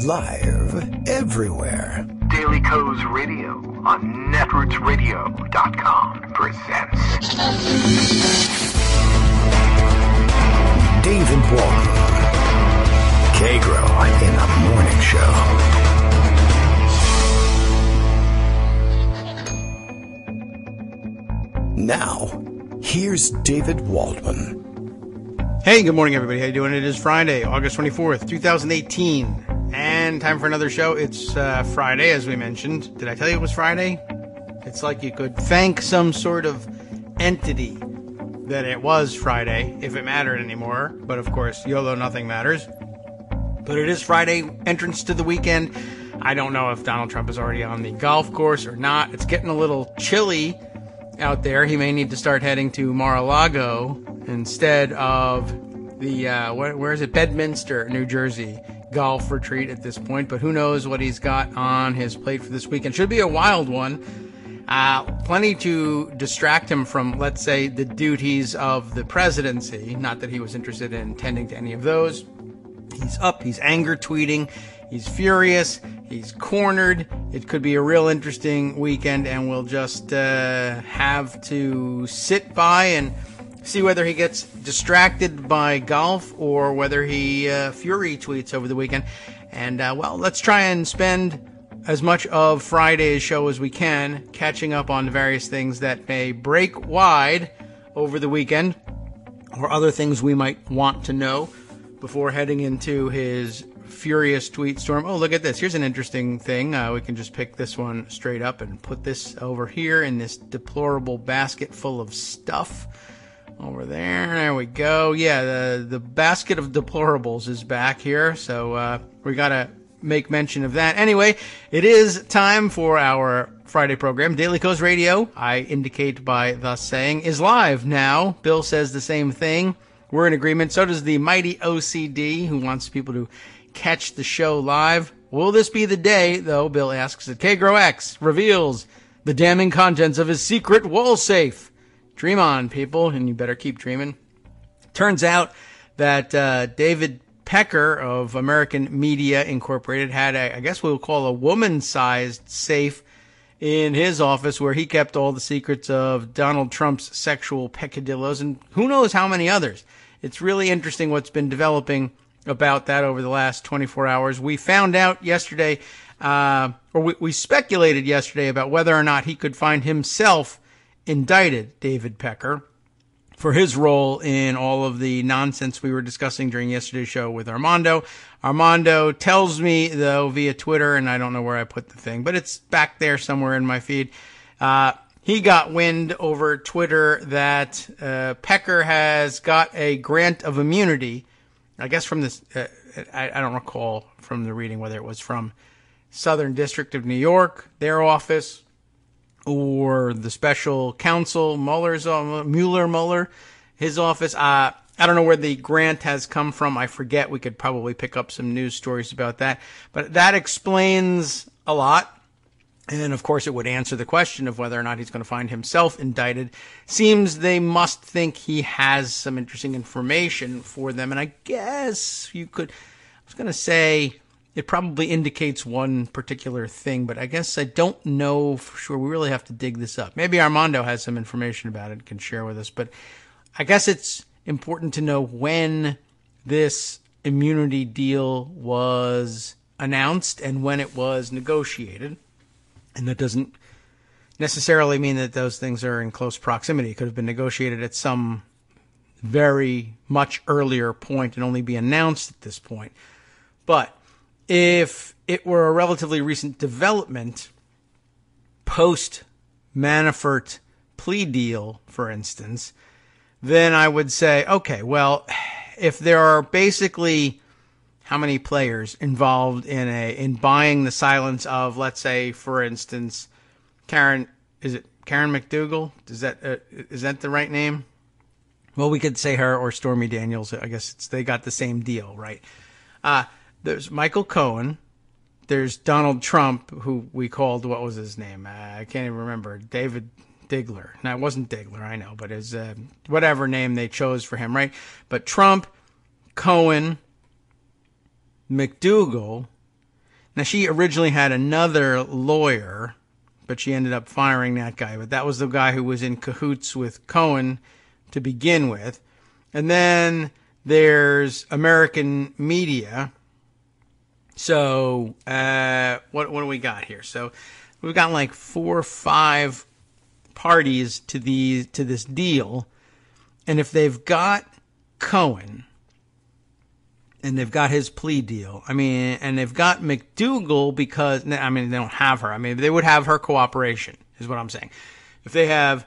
Live everywhere. Daily Co's Radio on netrootsradio.com presents David Waldman. Kagro in the Morning Show. Now, here's David Waldman. Hey, good morning, everybody. How you doing? It is Friday, August 24th, 2018, and time for another show. It's Friday, as we mentioned. Did I tell you it was Friday? It's like you could thank some sort of entity that it was Friday, if it mattered anymore. But, of course, YOLO, nothing matters. But it is Friday, entrance to the weekend. I don't know if Donald Trump is already on the golf course or not. It's getting a little chilly out there. He may need to start heading to Mar-a-Lago instead of the, where is it? Bedminster, New Jersey golf retreat at this point. But who knows what he's got on his plate for this weekend. Should be a wild one. Plenty to distract him from, let's say, the duties of the presidency. Not that he was interested in tending to any of those. He's up, he's anger tweeting, he's furious, he's cornered. It could be a real interesting weekend, and we'll just have to sit by and see whether he gets distracted by golf or whether he fury tweets over the weekend. And, well, let's try and spend as much of Friday's show as we can catching up on the various things that may break wide over the weekend or other things we might want to know before heading into his furious tweet storm. Oh, look at this. Here's an interesting thing. We can just pick this one straight up and put this over here in this deplorable basket full of stuff. Over there. There we go. Yeah, the basket of deplorables is back here. So we got to make mention of that. Anyway, it is time for our Friday program. Daily Co's Radio, I indicate by thus saying, is live now. Bill says the same thing. We're in agreement. So does the mighty OCD, who wants people to catch the show live. Will this be the day, though, Bill asks, that Kagro X reveals the damning contents of his secret wall safe? Dream on, people, and you better keep dreaming. Turns out that David Pecker of American Media Incorporated had I guess we'll call a woman-sized safe in his office where he kept all the secrets of Donald Trump's sexual peccadillos and who knows how many others. It's really interesting what's been developing about that over the last 24 hours. We found out yesterday, we speculated yesterday about whether or not he could find himself indicted, David Pecker, for his role in all of the nonsense we were discussing during yesterday's show with Armando. Armando tells me, though, via Twitter, and I don't know where I put the thing, but it's back there somewhere in my feed. He got wind over Twitter that Pecker has got a grant of immunity, I guess from this, I don't recall from the reading whether it was from Southern District of New York, their office, or the special counsel, Mueller, his office. I don't know where the grant has come from. I forget. We could probably pick up some news stories about that. But that explains a lot. And, of course, it would answer the question of whether or not he's going to find himself indicted. Seems they must think he has some interesting information for them. And I guess you could, I was going to say, it probably indicates one particular thing, but I guess I don't know for sure. We really have to dig this up. Maybe Armando has some information about it and can share with us, but I guess it's important to know when this immunity deal was announced and when it was negotiated. And that doesn't necessarily mean that those things are in close proximity. It could have been negotiated at some very much earlier point and only be announced at this point. But if it were a relatively recent development, post-Manafort plea deal, for instance, then I would say, okay, well, if there are basically how many players involved in buying the silence of, let's say, for instance, Karen McDougal? Is that the right name? Well, we could say her or Stormy Daniels. I guess they got the same deal, right? There's Michael Cohen. There's Donald Trump, who we called, what was his name? I can't even remember. David Digler. No, it wasn't Digler, I know, but his whatever name they chose for him, right? But Trump, Cohen, McDougal, Now, she originally had another lawyer, but she ended up firing that guy. But that was the guy who was in cahoots with Cohen to begin with. And then there's American media. So, what do we got here? So, we've got like 4 or 5 parties to this deal. And if they've got Cohen, and they've got his plea deal, and they've got McDougal because, they don't have her. They would have her cooperation, is what I'm saying. If they have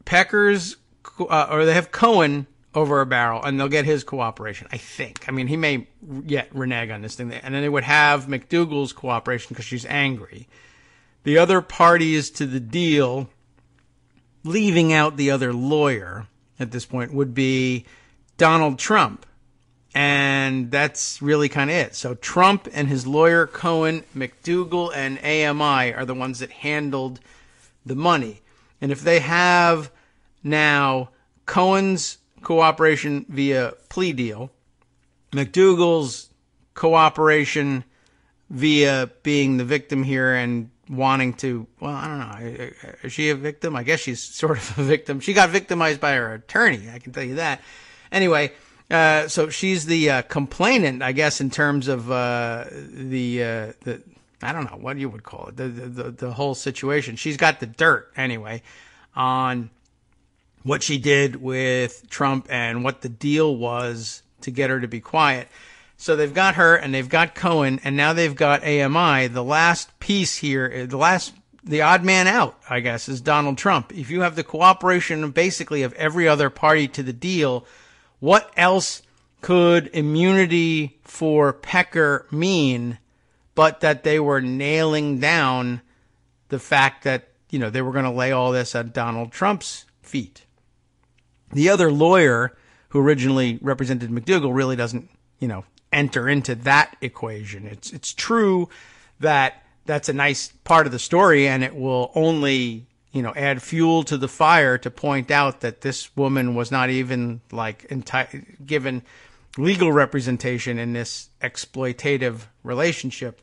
Pecker's, or they have Cohen over a barrel, and they'll get his cooperation, I think. He may yet renege on this thing. And then they would have McDougal's cooperation because she's angry. The other parties to the deal, leaving out the other lawyer at this point, would be Donald Trump. And that's really kind of it. So Trump and his lawyer, Cohen, McDougal, and AMI are the ones that handled the money. And if they have now Cohen's cooperation via plea deal, McDougal's cooperation via being the victim here and wanting to, well, I don't know, is she a victim? I guess she's sort of a victim. She got victimized by her attorney, I can tell you that. Anyway, so she's the complainant, I guess, in terms of the I don't know what you would call it, the whole situation. She's got the dirt anyway on what she did with Trump and what the deal was to get her to be quiet. So they've got her and they've got Cohen and now they've got AMI. The last piece here, the odd man out, I guess, is Donald Trump. If you have the cooperation basically of every other party to the deal, what else could immunity for Pecker mean but that they were nailing down the fact that, they were going to lay all this at Donald Trump's feet? The other lawyer who originally represented McDougal really doesn't, enter into that equation. It's true that that's a nice part of the story and it will only add fuel to the fire to point out that this woman was not even given legal representation in this exploitative relationship.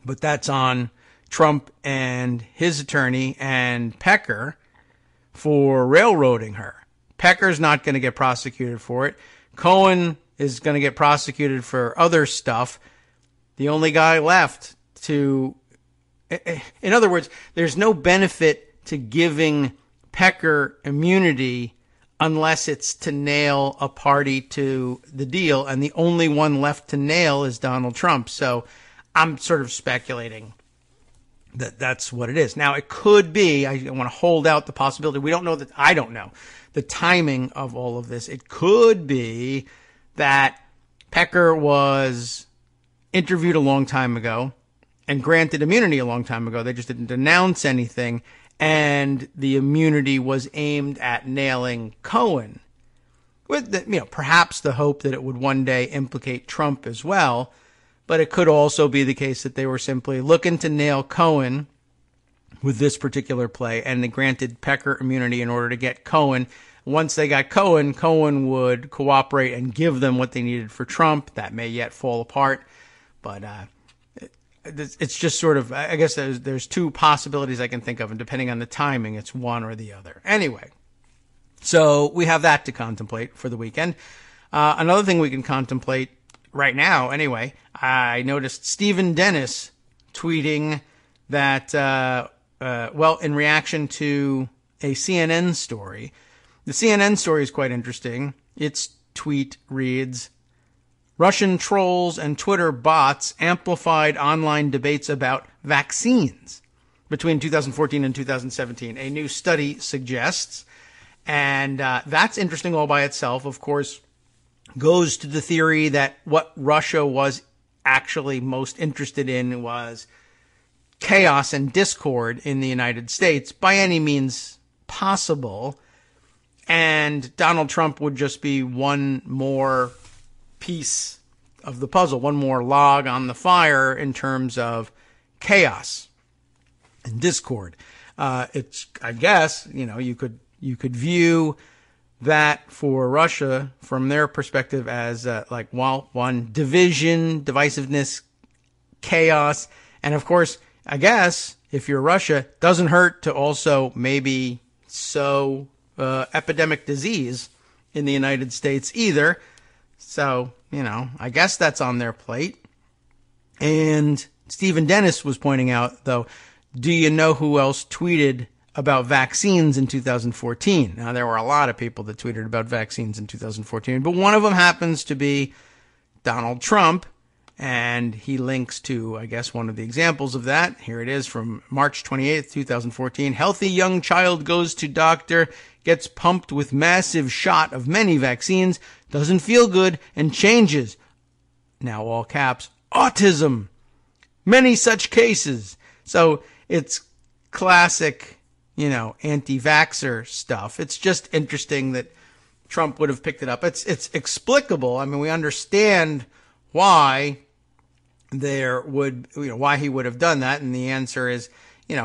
But that's on Trump and his attorney and Pecker for railroading her. Pecker's not going to get prosecuted for it. Cohen is going to get prosecuted for other stuff. The only guy left in other words, there's no benefit to giving Pecker immunity unless it's to nail a party to the deal, and the only one left to nail is Donald Trump. So I'm sort of speculating that that's what it is. Now, it could be, I want to hold out the possibility, I don't know the timing of all of this. It could be that Pecker was interviewed a long time ago and granted immunity a long time ago. They just didn't announce anything. And the immunity was aimed at nailing Cohen with, perhaps the hope that it would one day implicate Trump as well. But it could also be the case that they were simply looking to nail Cohen with this particular play, and they granted Pecker immunity in order to get Cohen. Once they got Cohen, Cohen would cooperate and give them what they needed for Trump. That may yet fall apart, but it's just sort of, I guess there's 2 possibilities I can think of, and depending on the timing, it's one or the other. Anyway, so we have that to contemplate for the weekend. Another thing we can contemplate right now, anyway, I noticed Stephen Dennis tweeting that, in reaction to a CNN story. The CNN story is quite interesting. Its tweet reads, Russian trolls and Twitter bots amplified online debates about vaccines between 2014 and 2017. A new study suggests, and that's interesting all by itself, of course, goes to the theory that what Russia was actually most interested in was chaos and discord in the United States by any means possible. And Donald Trump would just be one more piece of the puzzle, one more log on the fire in terms of chaos and discord. It's, I guess, you could view that for Russia from their perspective as one, division, divisiveness chaos. And of course, I guess if you're Russia, doesn't hurt to also maybe sow epidemic disease in the United States either. So, I guess that's on their plate. And Stephen Dennis was pointing out, though, do you know who else tweeted about vaccines in 2014? Now, there were a lot of people that tweeted about vaccines in 2014, but one of them happens to be Donald Trump, and he links to, I guess, one of the examples of that. Here it is from March 28th, 2014. Healthy young child goes to doctor, gets pumped with massive shot of many vaccines, doesn't feel good, and changes. Now, all caps, autism. Many such cases. So it's classic, anti-vaxxer stuff. It's just interesting that Trump would have picked it up. It's explicable. I mean, we understand why why he would have done that. And the answer is,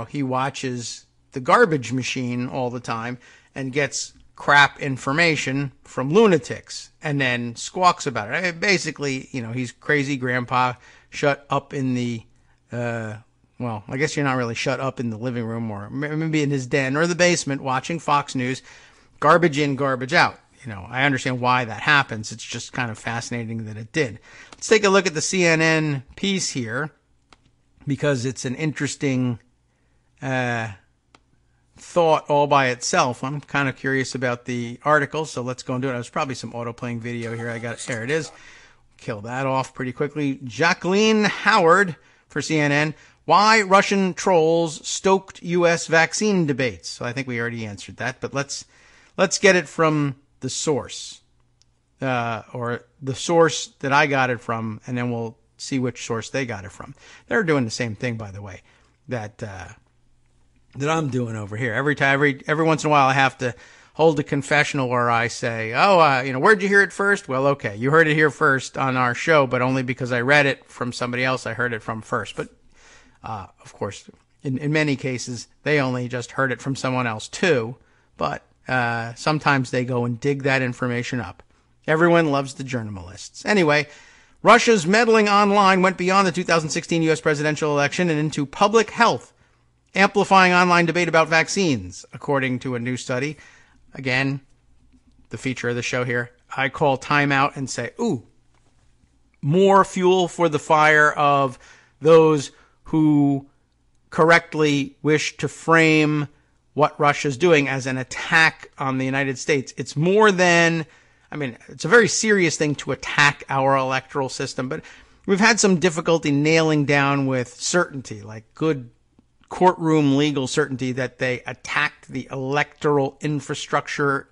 he watches the garbage machine all the time and gets crap information from lunatics and then squawks about it. I mean, basically, he's crazy grandpa shut up in the, well, I guess you're not really shut up in the living room or maybe in his den or the basement watching Fox News, garbage in, garbage out. I understand why that happens. It's just kind of fascinating that it did. Let's take a look at the CNN piece here because it's an interesting thought all by itself. I'm kind of curious about the article, so let's go and do it. There's probably some auto-playing video here. There it is. Kill that off pretty quickly. Jacqueline Howard for CNN. Why Russian trolls stoked U.S. vaccine debates. So I think we already answered that, but let's get it from the source, or the source that I got it from, and then we'll see which source they got it from. They're doing the same thing, by the way, that I'm doing over here. Every once in a while, I have to hold a confessional where I say, where'd you hear it first? Well, okay, you heard it here first on our show, but only because I read it from somebody else I heard it from first. But, of course, in many cases, they only just heard it from someone else too, but sometimes they go and dig that information up. Everyone loves the journalists. Anyway, Russia's meddling online went beyond the 2016 U.S. presidential election and into public health, amplifying online debate about vaccines, according to a new study. Again, the feature of the show here, I call timeout and say, more fuel for the fire of those who correctly wish to frame what Russia's doing as an attack on the United States. It's more than, it's a very serious thing to attack our electoral system, but we've had some difficulty nailing down with certainty, like good courtroom legal certainty, that they attacked the electoral infrastructure.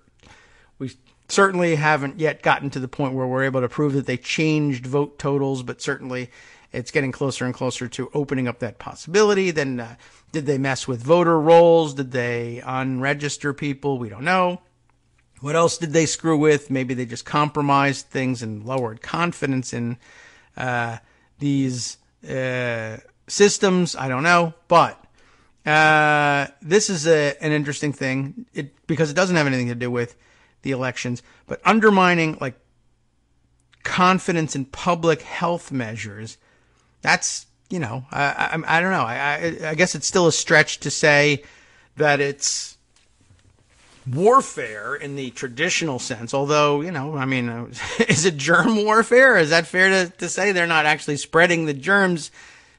We certainly haven't yet gotten to the point where we're able to prove that they changed vote totals, but certainly it's getting closer and closer to opening up that possibility. Then did they mess with voter rolls? Did they unregister people? We don't know. What else did they screw with? Maybe they just compromised things and lowered confidence in these systems. I don't know. But this is an interesting thing because it doesn't have anything to do with the elections, but undermining confidence in public health measures. That's, I don't know. I guess it's still a stretch to say that it's warfare in the traditional sense, although, is it germ warfare? Is that fair to say? They're not actually spreading the germs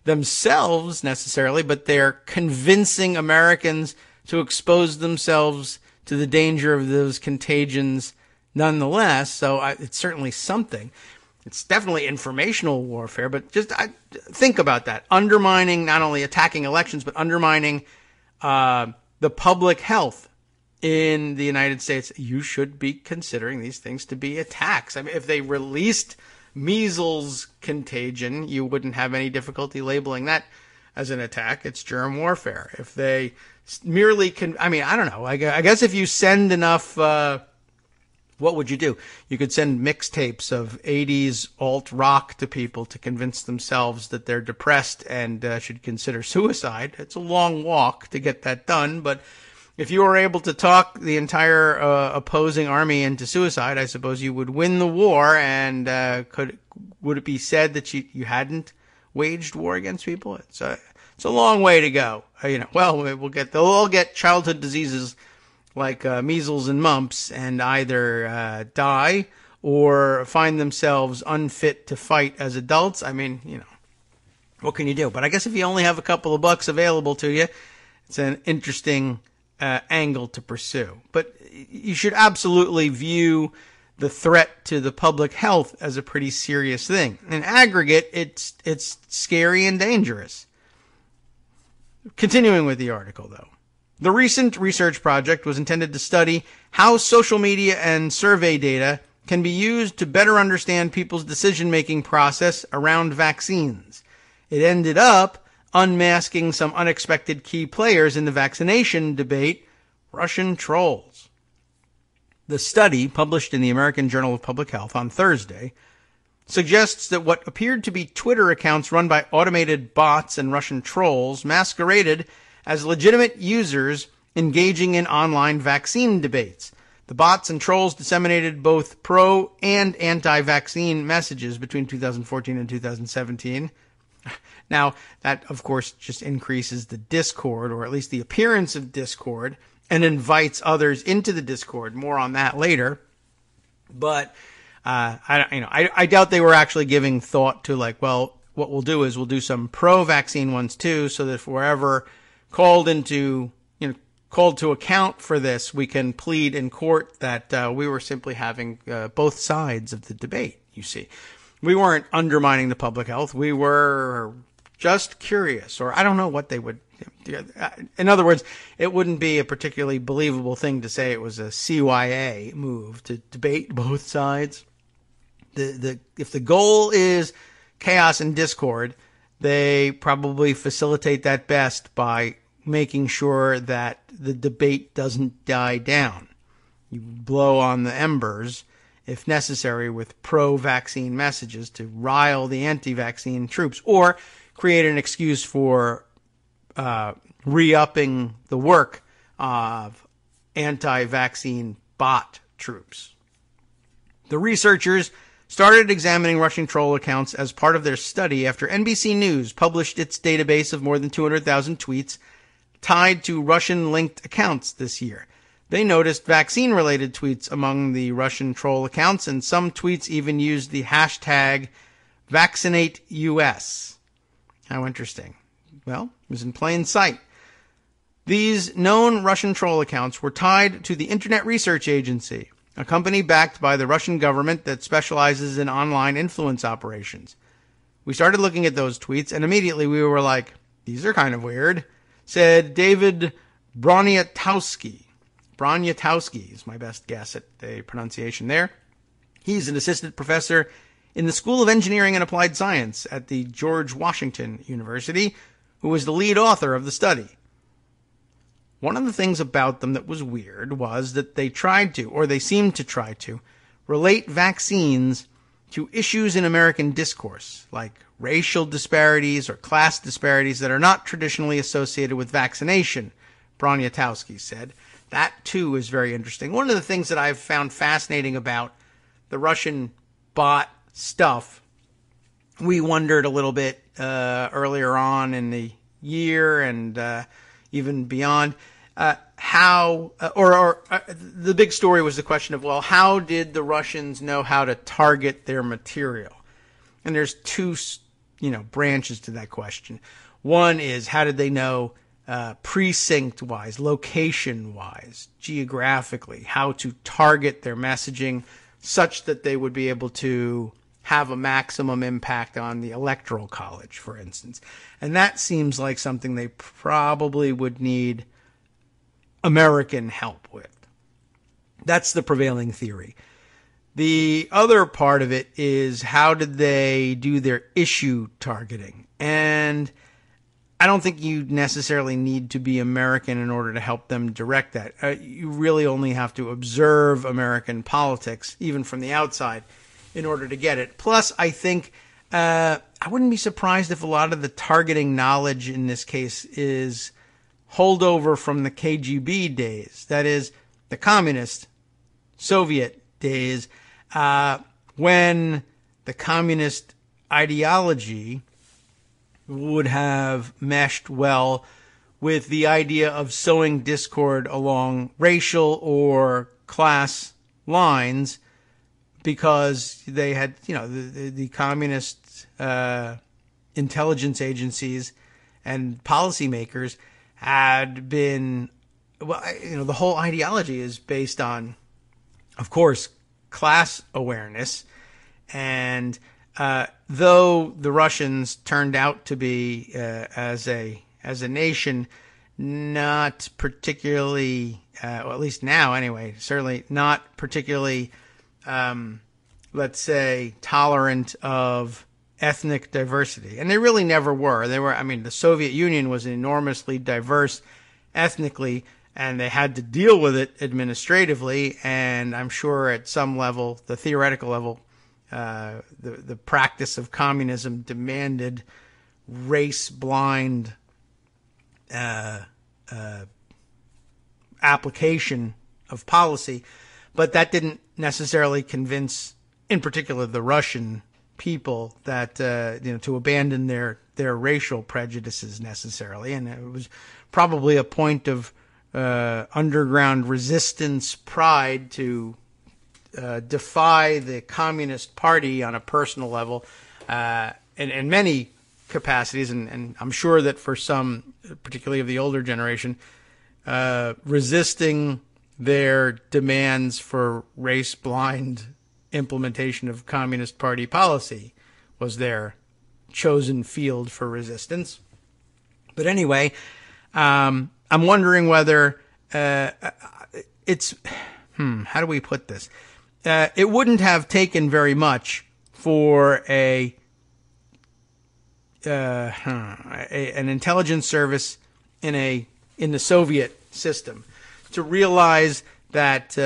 themselves necessarily, but they're convincing Americans to expose themselves to the danger of those contagions nonetheless. So it's certainly something. It's definitely informational warfare, but just think about that. Undermining, not only attacking elections, but undermining the public health in the United States. You should be considering these things to be attacks. If they released measles contagion, you wouldn't have any difficulty labeling that as an attack. It's germ warfare. If they merely I don't know. I guess if you send enough, what would you do? You could send mixtapes of 80s alt rock to people to convince themselves that they're depressed and should consider suicide. It's a long walk to get that done, but if you were able to talk the entire opposing army into suicide, I suppose you would win the war. And would it be said that you hadn't waged war against people. It's a long way to go. Well, they'll all get childhood diseases like measles and mumps and either die or find themselves unfit to fight as adults. I mean, what can you do? But I guess if you only have a couple of bucks available to you, it's an interesting angle to pursue. But you should absolutely view the threat to the public health as a pretty serious thing. In aggregate, it's scary and dangerous. Continuing with the article, though. The recent research project was intended to study how social media and survey data can be used to better understand people's decision-making process around vaccines. It ended up unmasking some unexpected key players in the vaccination debate, Russian trolls. The study, published in the American Journal of Public Health on Thursday, suggests that what appeared to be Twitter accounts run by automated bots and Russian trolls masqueraded as legitimate users engaging in online vaccine debates. The bots and trolls disseminated both pro and anti-vaccine messages between 2014 and 2017. Now, that, of course, just increases the discord, or at least the appearance of discord, and invites others into the discord. More on that later. But I doubt they were actually giving thought to what we'll do is we'll do some pro-vaccine ones too, so that if we're ever called to account for this, we can plead in court that we were simply having both sides of the debate. You see, we weren't undermining the public health. We were just curious, or I don't know what they would. In other words, it wouldn't be a particularly believable thing to say it was a CYA move to debate both sides. If the goal is chaos and discord, they probably facilitate that best by making sure that the debate doesn't die down. You blow on the embers, if necessary, with pro-vaccine messages to rile the anti-vaccine troops, or create an excuse for re-upping the work of anti-vaccine bot troops. The researchers started examining Russian troll accounts as part of their study after NBC News published its database of more than 200,000 tweets tied to Russian-linked accounts this year. They noticed vaccine-related tweets among the Russian troll accounts, and some tweets even used the hashtag #VaccinateUS. How interesting. Well, it was in plain sight. These known Russian troll accounts were tied to the Internet Research Agency, a company backed by the Russian government that specializes in online influence operations. We started looking at those tweets, and immediately we were like, these are kind of weird, said David Broniatowski. Broniatowski is my best guess at the pronunciation there. He's an assistant professor in the School of Engineering and Applied Science at the George Washington University, who was the lead author of the study. One of the things about them that was weird was that they seemed to try to, relate vaccines to issues in American discourse, like racial disparities or class disparities that are not traditionally associated with vaccination, Broniatowski said. That, too, is very interesting. One of the things that I've found fascinating about the Russian bot stuff, we wondered a little bit earlier on in the year and even beyond, the big story was the question of, well, how did the Russians know how to target their material? And there's two, branches to that question. One is, how did they know precinct-wise, location-wise, geographically, how to target their messaging such that they would be able to have a maximum impact on the electoral college, for instance. And that seems like something they probably would need American help with. That's the prevailing theory. The other part of it is, how did they do their issue targeting? And I don't think you necessarily need to be American in order to help them direct that. You really only have to observe American politics, even from the outside, in order to get it. Plus, I think I wouldn't be surprised if a lot of the targeting knowledge in this case is holdover from the KGB days. That is, the communist Soviet days, when the communist ideology would have meshed well with the idea of sowing discord along racial or class lines, because they had, the communist intelligence agencies and policymakers had been, the whole ideology is based on, of course, class awareness. And though the Russians turned out to be, as a nation, not particularly, well, at least now anyway, certainly not particularly, let's say, tolerant of ethnic diversity. And they really never were. The Soviet Union was enormously diverse ethnically, and they had to deal with it administratively. And I'm sure at some level, the theoretical level, the practice of communism demanded race-blind application of policy, but that didn't necessarily convince, in particular, the Russian people that to abandon their racial prejudices necessarily. And it was probably a point of underground resistance pride to defy the Communist Party on a personal level, in many capacities, and I'm sure that for some, particularly of the older generation, resisting their demands for race-blind implementation of Communist Party policy was their chosen field for resistance. But anyway, I'm wondering whether it's, how do we put this? It wouldn't have taken very much for an intelligence service in the Soviet system to realize that,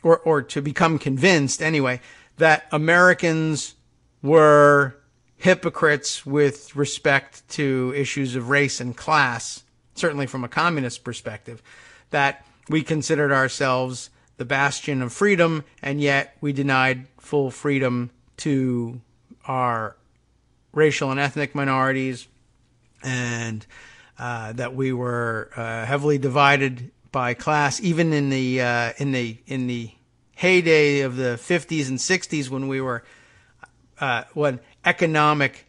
or to become convinced anyway, that Americans were hypocrites with respect to issues of race and class, certainly from a communist perspective, that we considered ourselves the bastion of freedom, and yet we denied full freedom to our racial and ethnic minorities, and that we were heavily divided by class, even in the heyday of the 50s and 60s, when we were when economic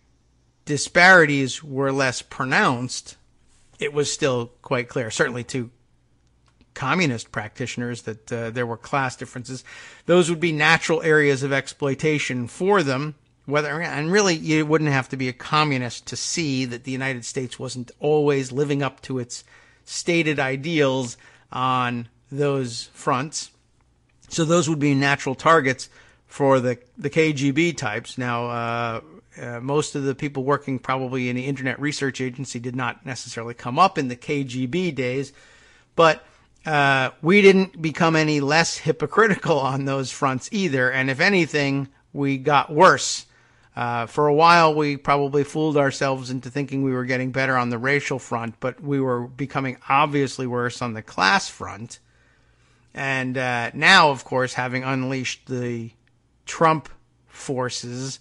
disparities were less pronounced. It was still quite clear, certainly to communist practitioners, that there were class differences. Those would be natural areas of exploitation for them. And really, you wouldn't have to be a communist to see that the United States wasn't always living up to its stated ideals on those fronts. So those would be natural targets for the KGB types. Now, most of the people working probably in the Internet Research Agency did not necessarily come up in the KGB days, but we didn't become any less hypocritical on those fronts either. And if anything, we got worse. For a while, we probably fooled ourselves into thinking we were getting better on the racial front, but we were becoming obviously worse on the class front. And now, of course, having unleashed the Trump forces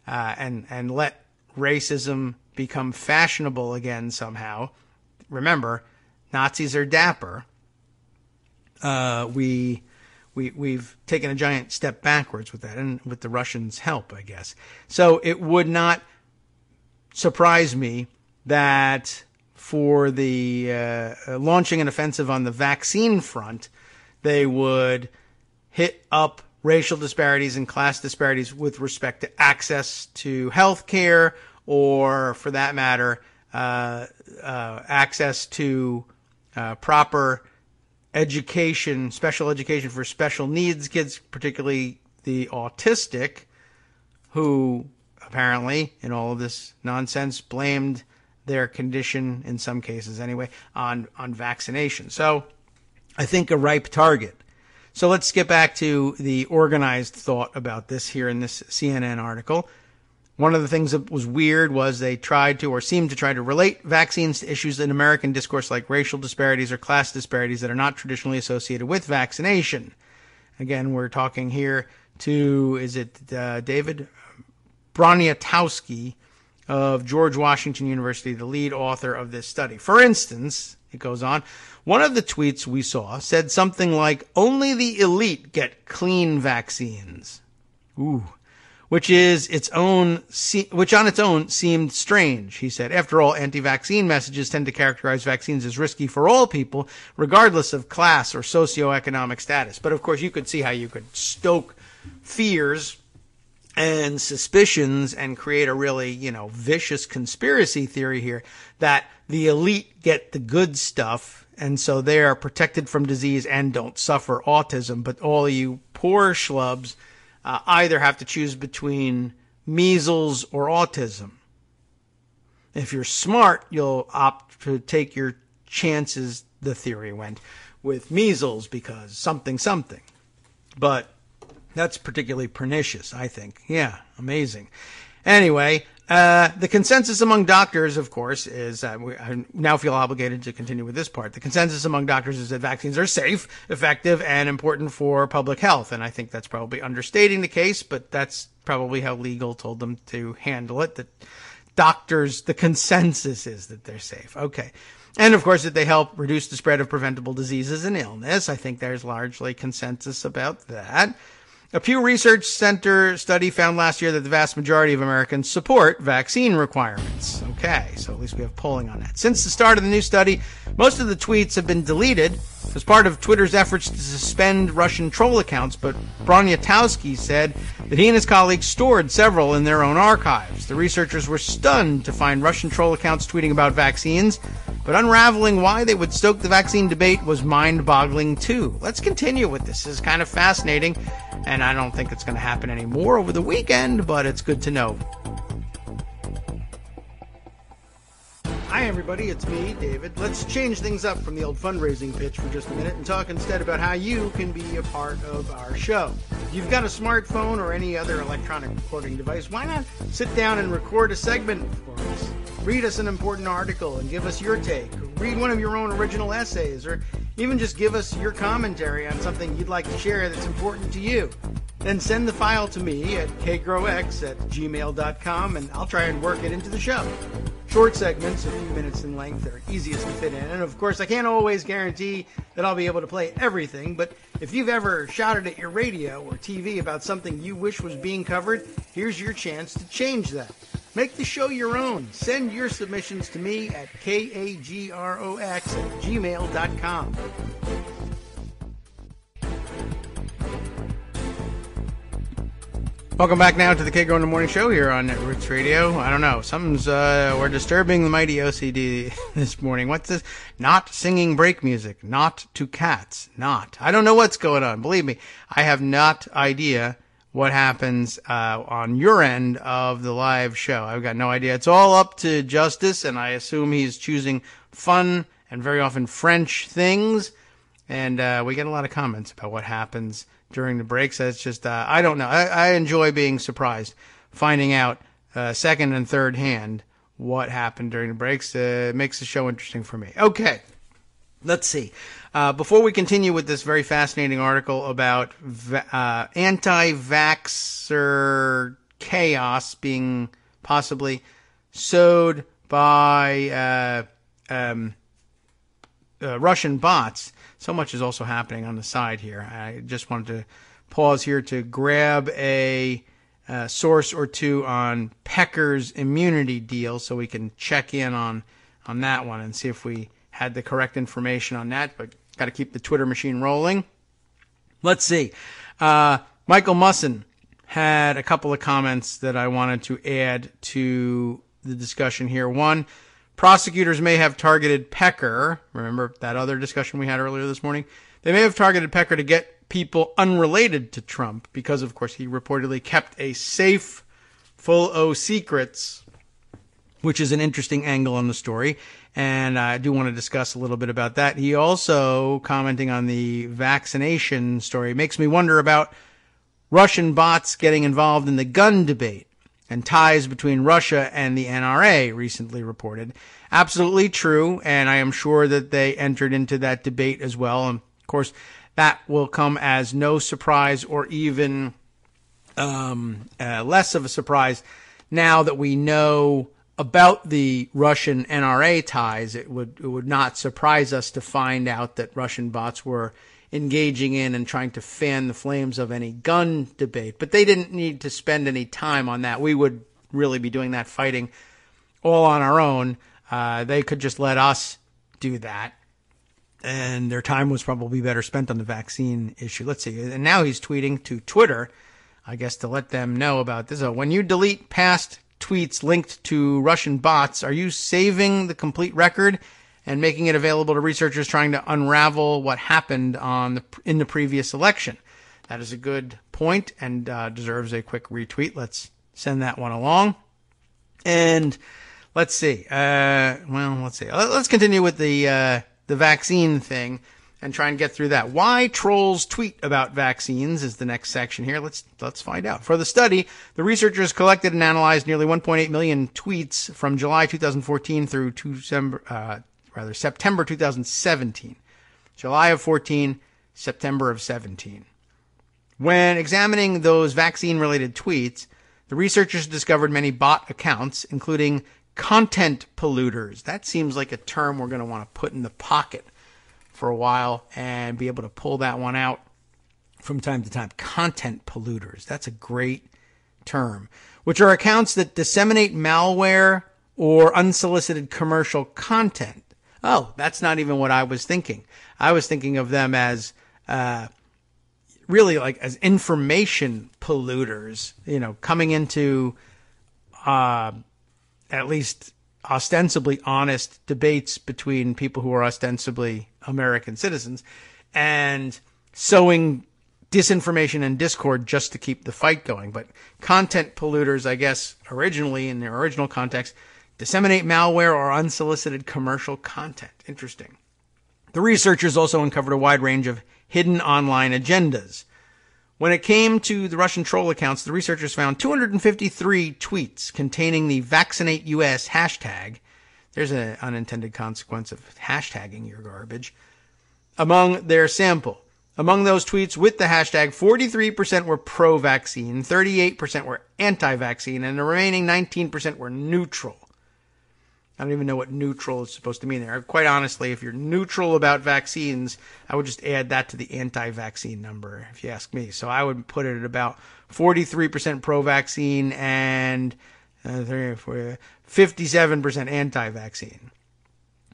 and let racism become fashionable again somehow. Remember, Nazis are dapper. We've taken a giant step backwards with that, and with the Russians' help, I guess. So it would not surprise me that for the launching an offensive on the vaccine front, they would hit up racial disparities and class disparities with respect to access to health care, or for that matter, access to proper education, special education for special needs kids, particularly the autistic, who apparently, in all of this nonsense, blamed their condition, in some cases anyway, on vaccination. So I think a ripe target. So let's get back to the organized thought about this here in this CNN article. One of the things that was weird was they tried to, or seemed to try to, relate vaccines to issues in American discourse like racial disparities or class disparities that are not traditionally associated with vaccination. Again, we're talking here to, is it David Broniatowski, of George Washington University, the lead author of this study. For instance, it goes on, one of the tweets we saw said something like, only the elite get clean vaccines. Ooh. Which on its own seemed strange, he said. After all, anti-vaccine messages tend to characterize vaccines as risky for all people, regardless of class or socioeconomic status. But of course, you could see how you could stoke fears and suspicions and create a really, vicious conspiracy theory here that the elite get the good stuff and so they are protected from disease and don't suffer autism. But all of you poor schlubs either have to choose between measles or autism. If you're smart, you'll opt to take your chances, the theory went, with measles because something. But that's particularly pernicious, I think. Yeah, amazing. Anyway, the consensus among doctors, of course, is I now feel obligated to continue with this part. The consensus among doctors is that vaccines are safe, effective, and important for public health. And I think that's probably understating the case, but that's probably how legal told them to handle it. That doctors, the consensus is that they're safe. Okay. And of course, that they help reduce the spread of preventable diseases and illness. I think there's largely consensus about that. A Pew Research Center study found last year that the vast majority of Americans support vaccine requirements. Okay, so at least we have polling on that. Since the start of the new study, most of the tweets have been deleted as part of Twitter's efforts to suspend Russian troll accounts, but Broniatowski said that he and his colleagues stored several in their own archives. The researchers were stunned to find Russian troll accounts tweeting about vaccines, but unraveling why they would stoke the vaccine debate was mind-boggling too. Let's continue with this. This is kind of fascinating, and I don't think it's going to happen anymore over the weekend, but it's good to know. Hi everybody, it's me, David. Let's change things up from the old fundraising pitch for just a minute and talk instead about how you can be a part of our show. If you've got a smartphone or any other electronic recording device, why not sit down and record a segment for us? Read us an important article and give us your take. Or read one of your own original essays, or even just give us your commentary on something you'd like to share that's important to you. Then send the file to me at kagrox@gmail.com and I'll try and work it into the show. Short segments, a few minutes in length, are easiest to fit in. And of course, I can't always guarantee that I'll be able to play everything, but if you've ever shouted at your radio or TV about something you wish was being covered, here's your chance to change that. Make the show your own. Send your submissions to me at kagrox@gmail.com. Welcome back now to the Kagro in the Morning Show here on Roots Radio. I don't know, we're disturbing the mighty OCD this morning. What's this? Not singing break music, not to cats, not. I don't know what's going on. Believe me, I have not idea what happens on your end of the live show. I've got no idea. It's all up to Justice, and I assume he's choosing fun and very often French things. And we get a lot of comments about what happens during the breaks. That's just, I don't know. I enjoy being surprised, finding out second and third hand what happened during the breaks. It makes the show interesting for me. Okay, let's see. Before we continue with this very fascinating article about anti-vaxxer chaos being possibly sowed by Russian bots, so much is also happening on the side here. I just wanted to pause here to grab a source or two on Pecker's immunity deal so we can check in on that one and see if we had the correct information on that, but got to keep the Twitter machine rolling. Let's see. Michael Musson had a couple of comments that I wanted to add to the discussion here. One, prosecutors may have targeted Pecker. Remember that other discussion we had earlier this morning? They may have targeted Pecker to get people unrelated to Trump because, of course, he reportedly kept a safe full of secrets, which is an interesting angle on the story. And I do want to discuss a little bit about that. He also, commenting on the vaccination story, makes me wonder about Russian bots getting involved in the gun debate and ties between Russia and the NRA, recently reported. Absolutely true, and I am sure that they entered into that debate as well. And, of course, that will come as no surprise or even less of a surprise now that we know about the Russian NRA ties, it would not surprise us to find out that Russian bots were engaging in and trying to fan the flames of any gun debate. But they didn't need to spend any time on that. We would really be doing that fighting all on our own. They could just let us do that. And their time was probably better spent on the vaccine issue. Let's see. And now he's tweeting to Twitter, I guess, to let them know about this. When you delete past tweets linked to Russian bots, are you saving the complete record and making it available to researchers trying to unravel what happened in the previous election? That is a good point and deserves a quick retweet. Let's send that one along. And let's see. Let's continue with the vaccine thing and try and get through that. Why trolls tweet about vaccines is the next section here. Let's find out. For the study, the researchers collected and analyzed nearly 1.8 million tweets from July 2014 through September 2017. July of 14, September of 17. When examining those vaccine-related tweets, the researchers discovered many bot accounts, including content polluters. That seems like a term we're going to want to put in the pocket for a while and be able to pull that one out from time to time. Content polluters. That's a great term. Which are accounts that disseminate malware or unsolicited commercial content. Oh, that's not even what I was thinking. I was thinking of them as really like as information polluters, coming into at least ostensibly honest debates between people who are ostensibly American citizens and sowing disinformation and discord just to keep the fight going. But content polluters, I guess, originally in their original context, disseminate malware or unsolicited commercial content. Interesting. The researchers also uncovered a wide range of hidden online agendas. When it came to the Russian troll accounts, the researchers found 253 tweets containing the Vaccinate US hashtag. There's an unintended consequence of hashtagging your garbage. Among their sample. Among those tweets with the hashtag, 43% were pro-vaccine, 38% were anti-vaccine, and the remaining 19% were neutral. I don't even know what neutral is supposed to mean there. Quite honestly, if you're neutral about vaccines, I would just add that to the anti-vaccine number, if you ask me. So I would put it at about 43% pro-vaccine and 57% anti-vaccine.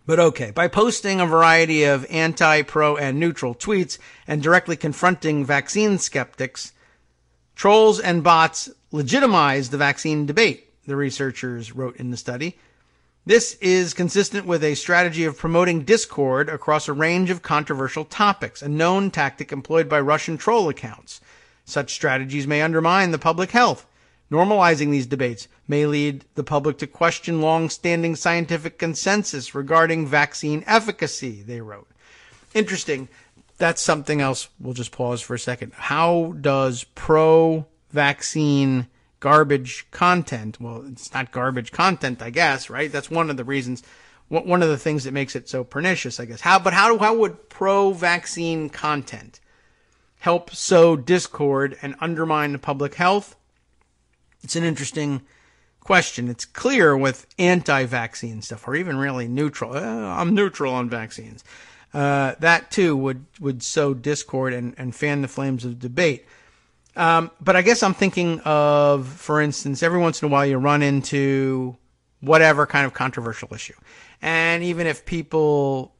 But okay, by posting a variety of anti, pro, and neutral tweets and directly confronting vaccine skeptics, trolls and bots legitimize the vaccine debate, the researchers wrote in the study. This is consistent with a strategy of promoting discord across a range of controversial topics, a known tactic employed by Russian troll accounts. Such strategies may undermine the public health. Normalizing these debates may lead the public to question long-standing scientific consensus regarding vaccine efficacy, they wrote. Interesting. That's something else. We'll just pause for a second. How does pro-vaccine garbage content, well, it's not garbage content, I guess, right? That's one of the reasons, one of the things that makes it so pernicious, I guess. How would pro-vaccine content help sow discord and undermine the public health? It's an interesting question. It's clear with anti-vaccine stuff, or even really neutral. I'm neutral on vaccines. That too would sow discord and fan the flames of debate. But I guess I'm thinking of, for instance, every once in a while you run into whatever kind of controversial issue. And even if people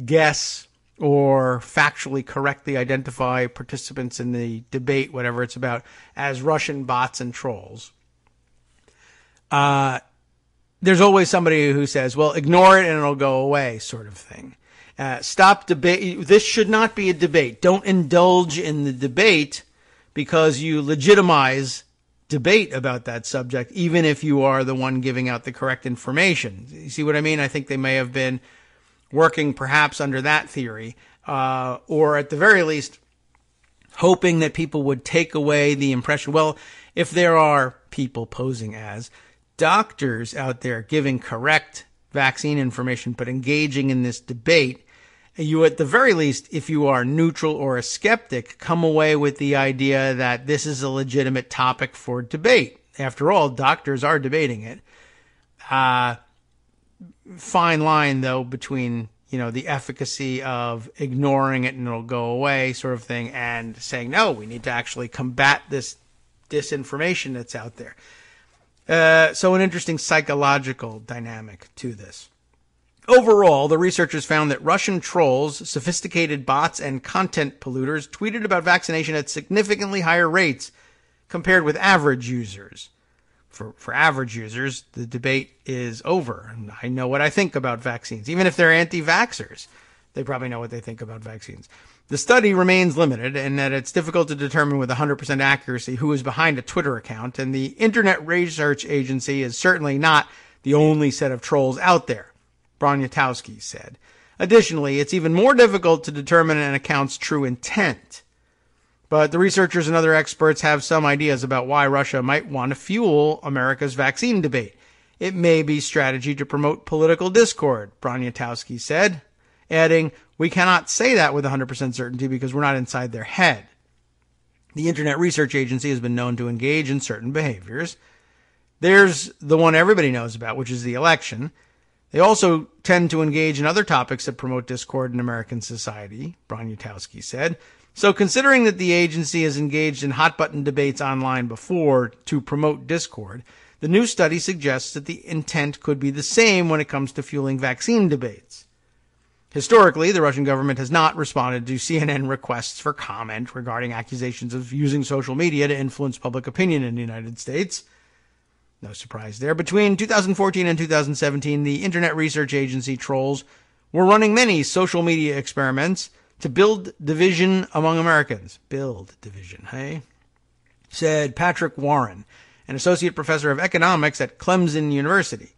guess or factually correctly identify participants in the debate, whatever it's about, as Russian bots and trolls, there's always somebody who says, well, ignore it and it'll go away, sort of thing. Stop debate. This should not be a debate. Don't indulge in the debate because you legitimize debate about that subject, even if you are the one giving out the correct information. You see what I mean? I think they may have been working perhaps under that theory, or at the very least, hoping that people would take away the impression, well, if there are people posing as doctors out there giving correct vaccine information but engaging in this debate, you, at the very least, if you are neutral or a skeptic, come away with the idea that this is a legitimate topic for debate. After all, doctors are debating it. fine line, though, between, the efficacy of ignoring it and it'll go away sort of thing and saying, no, we need to actually combat this disinformation that's out there. So an interesting psychological dynamic to this. Overall, the researchers found that Russian trolls, sophisticated bots, and content polluters tweeted about vaccination at significantly higher rates compared with average users. For average users, the debate is over. And I know what I think about vaccines. Even if they're anti-vaxxers, they probably know what they think about vaccines. The study remains limited in that it's difficult to determine with 100% accuracy who is behind a Twitter account, and the Internet Research Agency is certainly not the only set of trolls out there, Broniatowski said. Additionally, it's even more difficult to determine an account's true intent. But the researchers and other experts have some ideas about why Russia might want to fuel America's vaccine debate. It may be strategy to promote political discord, Broniatowski said, adding, we cannot say that with 100% certainty because we're not inside their head. The Internet Research Agency has been known to engage in certain behaviors. There's the one everybody knows about, which is the election. They also tend to engage in other topics that promote discord in American society, Broniatowski said. So considering that the agency has engaged in hot-button debates online before to promote discord, the new study suggests that the intent could be the same when it comes to fueling vaccine debates. Historically, the Russian government has not responded to CNN requests for comment regarding accusations of using social media to influence public opinion in the United States. No surprise there. Between 2014 and 2017, the Internet Research Agency trolls were running many social media experiments to build division among Americans. Build division, hey? Said Patrick Warren, an associate professor of economics at Clemson University.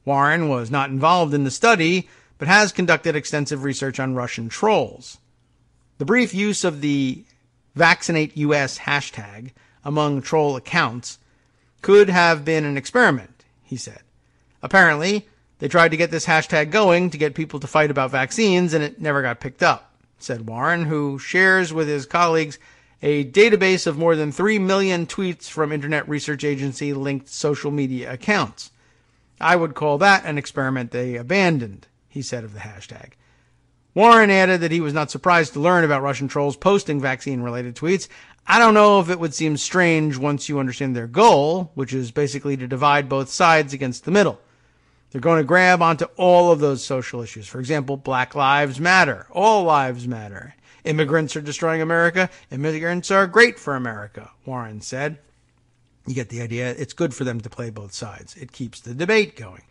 Warren was not involved in the study, but has conducted extensive research on Russian trolls. The brief use of the #VaccinateUS hashtag among troll accounts could have been an experiment, he said. Apparently, they tried to get this hashtag going to get people to fight about vaccines, and it never got picked up, said Warren, who shares with his colleagues a database of more than 3 million tweets from Internet Research Agency linked social media accounts. I would call that an experiment they abandoned, he said of the hashtag. Warren added that he was not surprised to learn about Russian trolls posting vaccine-related tweets. I don't know if it would seem strange once you understand their goal, which is basically to divide both sides against the middle. They're going to grab onto all of those social issues. For example, Black Lives Matter. All lives matter. Immigrants are destroying America. Immigrants are great for America, Warren said. You get the idea. It's good for them to play both sides. It keeps the debate going.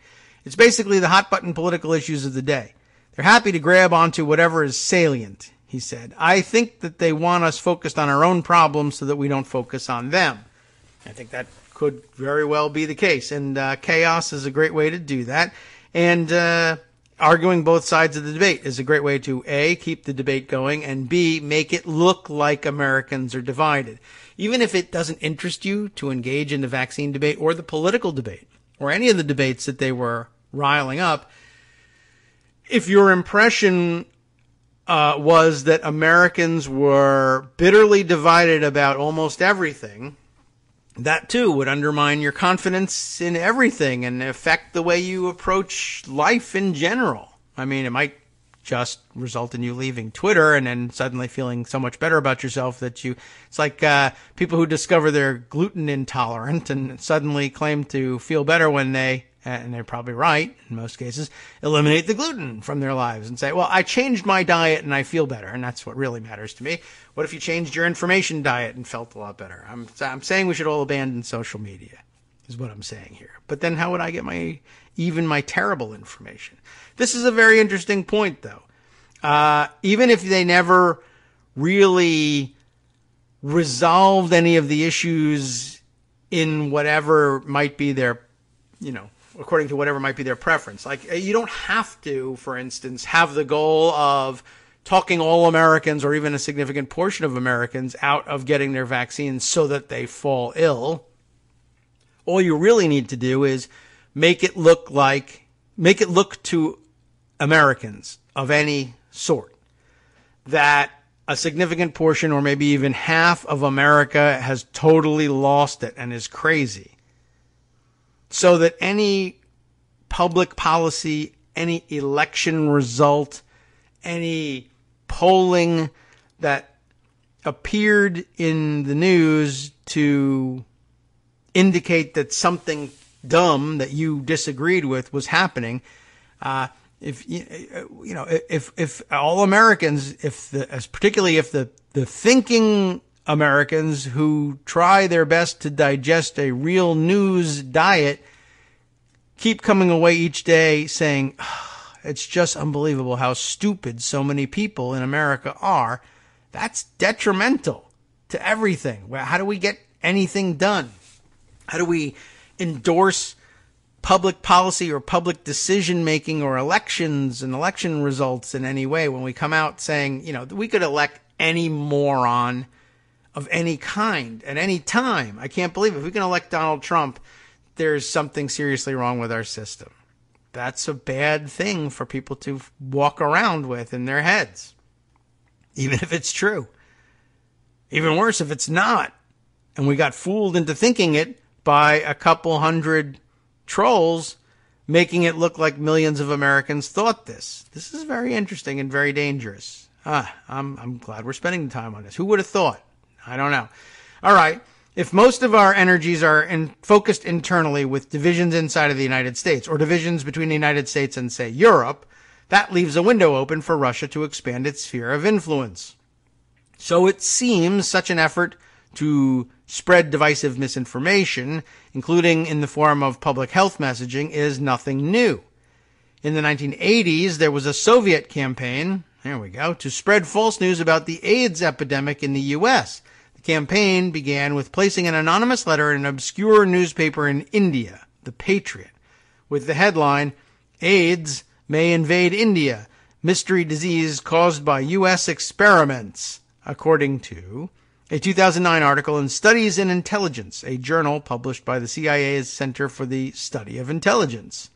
It's basically the hot-button political issues of the day. They're happy to grab onto whatever is salient, he said. I think that they want us focused on our own problems so that we don't focus on them. I think that could very well be the case. And chaos is a great way to do that. And arguing both sides of the debate is a great way to, A, keep the debate going, and B, make it look like Americans are divided. Even if it doesn't interest you to engage in the vaccine debate or the political debate or any of the debates that they were riling up, if your impression was that Americans were bitterly divided about almost everything, that too would undermine your confidence in everything and affect the way you approach life in general. I mean, it might just result in you leaving Twitter and then suddenly feeling so much better about yourself that it's like people who discover they're gluten intolerant and suddenly claim to feel better when they, and they're probably right in most cases, eliminate the gluten from their lives and say, well, I changed my diet and I feel better, and that's what really matters to me. What if you changed your information diet and felt a lot better? I'm saying we should all abandon social media, is what I'm saying here. But then how would I get my terrible information? This is a very interesting point, though. Even if they never really resolved any of the issues in whatever might be their, according to whatever might be their preference. Like, you don't have to, for instance, have the goal of talking all Americans or even a significant portion of Americans out of getting their vaccines so that they fall ill. All you really need to do is make it look to Americans of any sort that a significant portion or maybe even half of America has totally lost it and is crazy. So that any public policy, any election result, any polling that appeared in the news to indicate that something dumb that you disagreed with was happening. If all Americans, particularly if the thinking Americans who try their best to digest a real news diet keep coming away each day saying, oh, it's just unbelievable how stupid so many people in America are, that's detrimental to everything. Well, how do we get anything done? How do we endorse public policy or public decision making or elections and election results in any way when we come out saying, we could elect any moron of any kind at any time? I can't believe it. If we can elect Donald Trump, there's something seriously wrong with our system. That's a bad thing for people to walk around with in their heads, even if it's true. Even worse if it's not, and we got fooled into thinking it by a couple hundred trolls making it look like millions of Americans thought this. This is very interesting and very dangerous. I'm glad we're spending the time on this. Who would have thought? I don't know. All right. If most of our energies are focused internally with divisions inside of the United States or divisions between the United States and, say, Europe, that leaves a window open for Russia to expand its sphere of influence. So it seems such an effort to spread divisive misinformation, including in the form of public health messaging, is nothing new. In the 1980s, there was a Soviet campaign, to spread false news about the AIDS epidemic in the U.S. The campaign began with placing an anonymous letter in an obscure newspaper in India, The Patriot, with the headline, AIDS may invade India, mystery disease caused by U.S. experiments, according to a 2009 article in Studies in Intelligence, a journal published by the CIA's Center for the Study of Intelligence.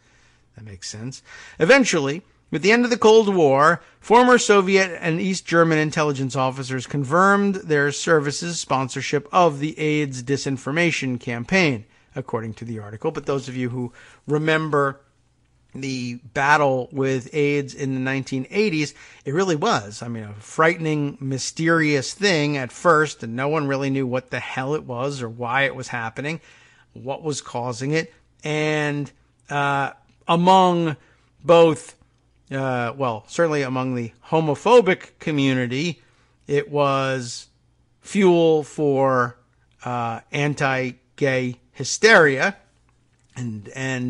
That makes sense. Eventually, with the end of the Cold War, former Soviet and East German intelligence officers confirmed their services' sponsorship of the AIDS disinformation campaign, according to the article. But those of you who remember the battle with AIDS in the 1980s, it really was, a frightening, mysterious thing at first, and no one really knew what the hell it was or why it was happening, what was causing it. And among both, certainly among the homophobic community, it was fuel for anti-gay hysteria. And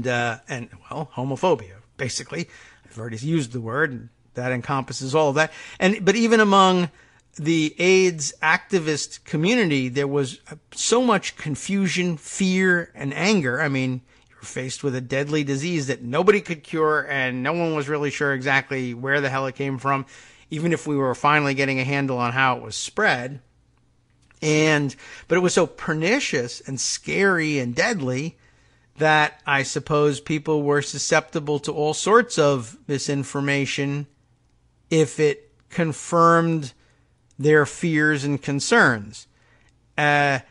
homophobia, basically. I've already used the word, and that encompasses all of that. But even among the AIDS activist community, there was so much confusion, fear, and anger. You were faced with a deadly disease that nobody could cure, and no one was really sure exactly where the hell it came from, even if we were finally getting a handle on how it was spread. But it was so pernicious and scary and deadly that I suppose people were susceptible to all sorts of misinformation if it confirmed their fears and concerns. It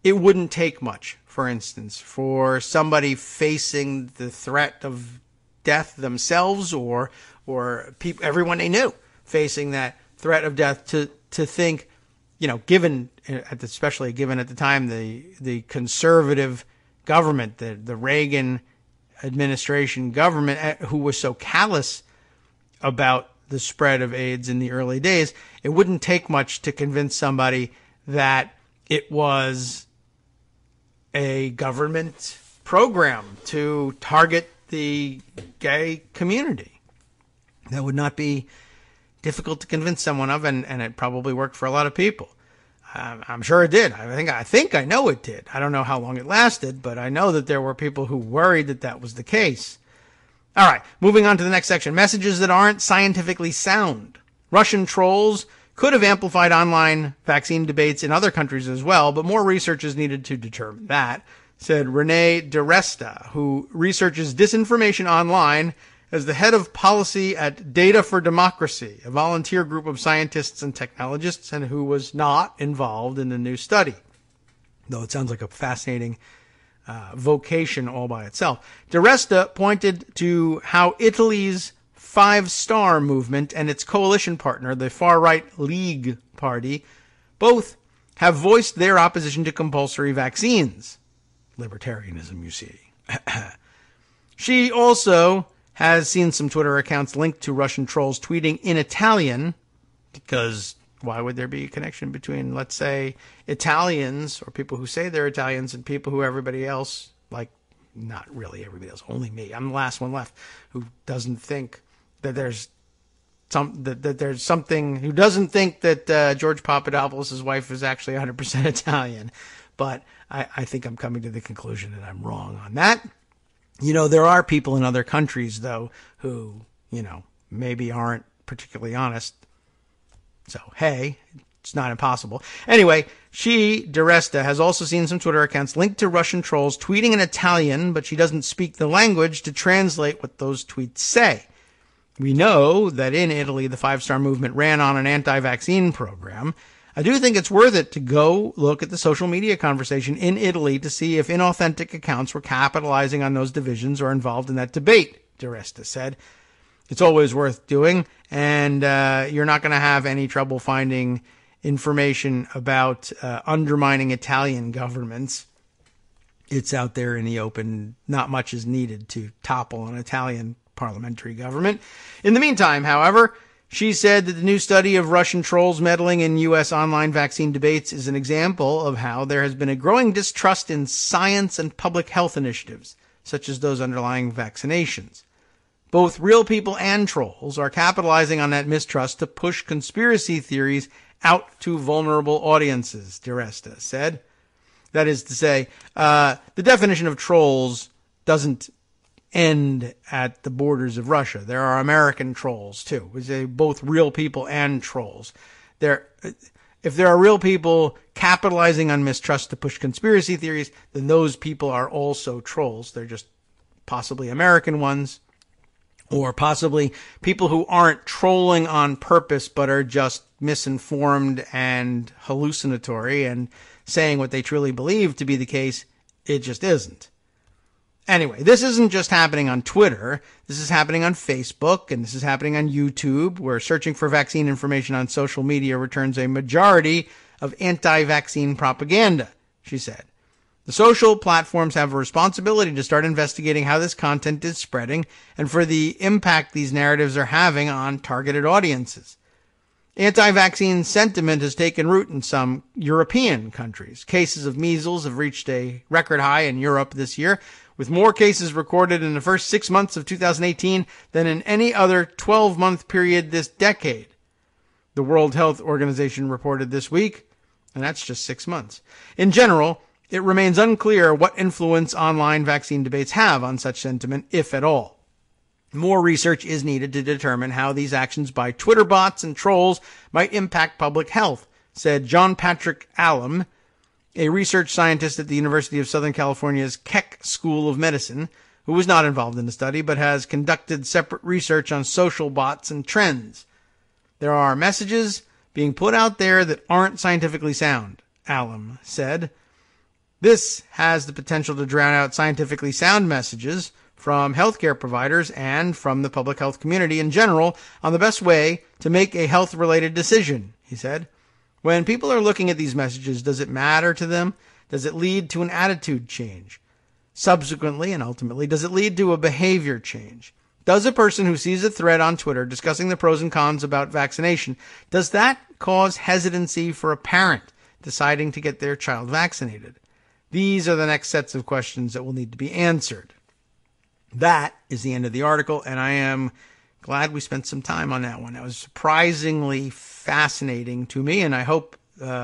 wouldn't take much, for instance, for somebody facing the threat of death themselves or everyone they knew facing that threat of death to think, especially given at the time the conservative government, the Reagan administration government, who was so callous about the spread of AIDS in the early days, it wouldn't take much to convince somebody that it was a government program to target the gay community. That would not be difficult to convince someone of, and it probably worked for a lot of people. I'm sure it did. I think I know it did. I don't know how long it lasted, but I know that there were people who worried that was the case. All right, moving on to the next section. Messages that aren't scientifically sound. Russian trolls could have amplified online vaccine debates in other countries as well, but more research is needed to determine that, said Renee DeResta, who researches disinformation online as the head of policy at Data for Democracy, a volunteer group of scientists and technologists, and who was not involved in the new study. Though it sounds like a fascinating vocation all by itself. DiResta pointed to how Italy's 5-Star movement and its coalition partner, the far-right League Party, both have voiced their opposition to compulsory vaccines. Libertarianism, you see. She also has seen some Twitter accounts linked to Russian trolls tweeting in Italian, because why would there be a connection between, let's say, Italians or people who say they're Italians and people who everybody else, like, not really everybody else, only me. I'm the last one left who doesn't think that there's something, who doesn't think that George Papadopoulos' wife is actually 100% Italian. But I think I'm coming to the conclusion that I'm wrong on that. There are people in other countries, though, who, maybe aren't particularly honest. So, hey, it's not impossible. Anyway, DiResta, has also seen some Twitter accounts linked to Russian trolls tweeting in Italian, but she doesn't speak the language to translate what those tweets say. We know that in Italy, the 5-Star movement ran on an anti-vaccine program. I do think it's worth it to go look at the social media conversation in Italy to see if inauthentic accounts were capitalizing on those divisions or involved in that debate, DiResta said. It's always worth doing, and you're not going to have any trouble finding information about undermining Italian governments. It's out there in the open. Not much is needed to topple an Italian parliamentary government. In the meantime, however, she said that the new study of Russian trolls meddling in U.S. online vaccine debates is an example of how there has been a growing distrust in science and public health initiatives, such as those underlying vaccinations. Both real people and trolls are capitalizing on that mistrust to push conspiracy theories out to vulnerable audiences, DiResta said. That is to say, the definition of trolls doesn't end at the borders of Russia. There are American trolls, too. We say both real people and trolls. If there are real people capitalizing on mistrust to push conspiracy theories, then those people are also trolls. They're just possibly American ones, or possibly people who aren't trolling on purpose but are just misinformed and hallucinatory and saying what they truly believe to be the case. It just isn't. Anyway, this isn't just happening on Twitter. This is happening on Facebook, and this is happening on YouTube, where searching for vaccine information on social media returns a majority of anti-vaccine propaganda, she said. The social platforms have a responsibility to start investigating how this content is spreading and for the impact these narratives are having on targeted audiences. Anti-vaccine sentiment has taken root in some European countries. Cases of measles have reached a record high in Europe this year, with more cases recorded in the first 6 months of 2018 than in any other 12-month period this decade, the World Health Organization reported this week, and that's just 6 months. In general, it remains unclear what influence online vaccine debates have on such sentiment, if at all. More research is needed to determine how these actions by Twitter bots and trolls might impact public health, said John Patrick Allam, a research scientist at the University of Southern California's Keck School of Medicine, who was not involved in the study but has conducted separate research on social bots and trends. There are messages being put out there that aren't scientifically sound, Allam said. This has the potential to drown out scientifically sound messages from healthcare providers and from the public health community in general on the best way to make a health-related decision, he said. When people are looking at these messages, does it matter to them? Does it lead to an attitude change? Subsequently, and ultimately, does it lead to a behavior change? Does a person who sees a thread on Twitter discussing the pros and cons about vaccination, does that cause hesitancy for a parent deciding to get their child vaccinated? These are the next sets of questions that will need to be answered. That is the end of the article, and I am glad we spent some time on that one. That was surprisingly fascinating to me, and I hope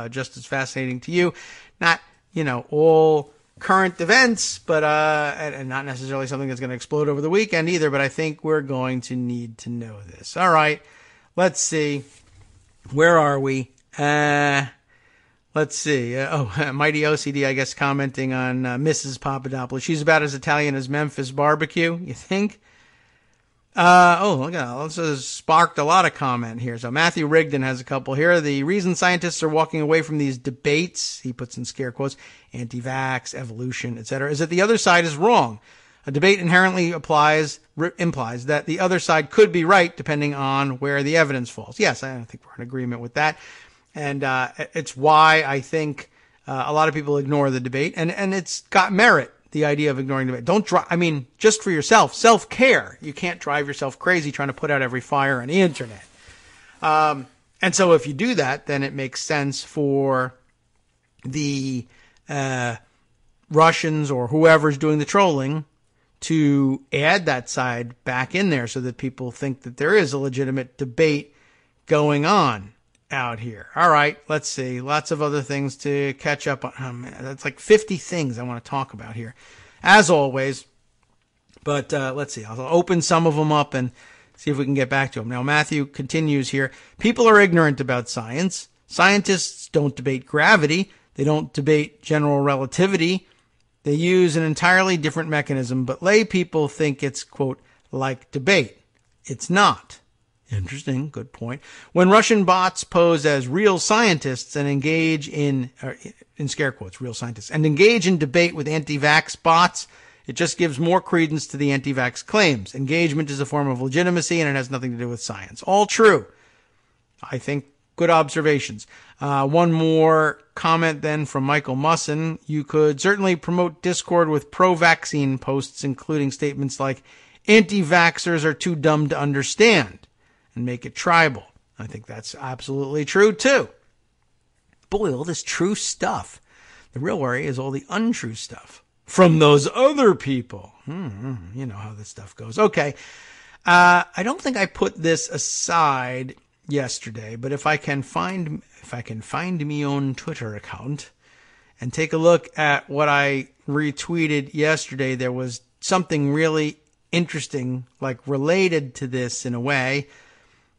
just as fascinating to you. Not, all current events, but and not necessarily something that's going to explode over the weekend either, but I think we're going to need to know this. All right, let's see. Where are we? Let's see. Mighty OCD, I guess, commenting on Mrs. Papadopoulos. She's about as Italian as Memphis barbecue, you think? Look at that. This has sparked a lot of comment here. So Matthew Rigdon has a couple here. The reason scientists are walking away from these debates, he puts in scare quotes, anti-vax, evolution, etc., is that the other side is wrong. A debate inherently implies that the other side could be right depending on where the evidence falls. Yes, I think we're in agreement with that. And it's why I think a lot of people ignore the debate. And it's got merit, the idea of ignoring debate. Don't drive, just for yourself, self-care. You can't drive yourself crazy trying to put out every fire on the internet. And so if you do that, then it makes sense for the Russians or whoever's doing the trolling to add that side back in there so that people think that there is a legitimate debate going on out here. All right, let's see. Lots of other things to catch up on. Oh, man, that's like 50 things I want to talk about here, as always. But let's see. I'll open some of them up and see if we can get back to them. Now, Matthew continues here. People are ignorant about science. Scientists don't debate gravity. They don't debate general relativity. They use an entirely different mechanism, but lay people think it's, quote, like debate. It's not. Interesting. Good point. When Russian bots pose as real scientists and engage in scare quotes, real scientists, and engage in debate with anti-vax bots, it just gives more credence to the anti-vax claims. Engagement is a form of legitimacy and it has nothing to do with science. All true. I think good observations. One more comment then from Michael Musson. You could certainly promote discord with pro-vaccine posts, including statements like, anti-vaxxers are too dumb to understand, and make it tribal. I think that's absolutely true, too. Boy, all this true stuff. The real worry is all the untrue stuff from those other people. You know how this stuff goes. Okay. I don't think I put this aside yesterday, but if I can find me own Twitter account and take a look at what I retweeted yesterday, there was something really interesting, like related to this in a way,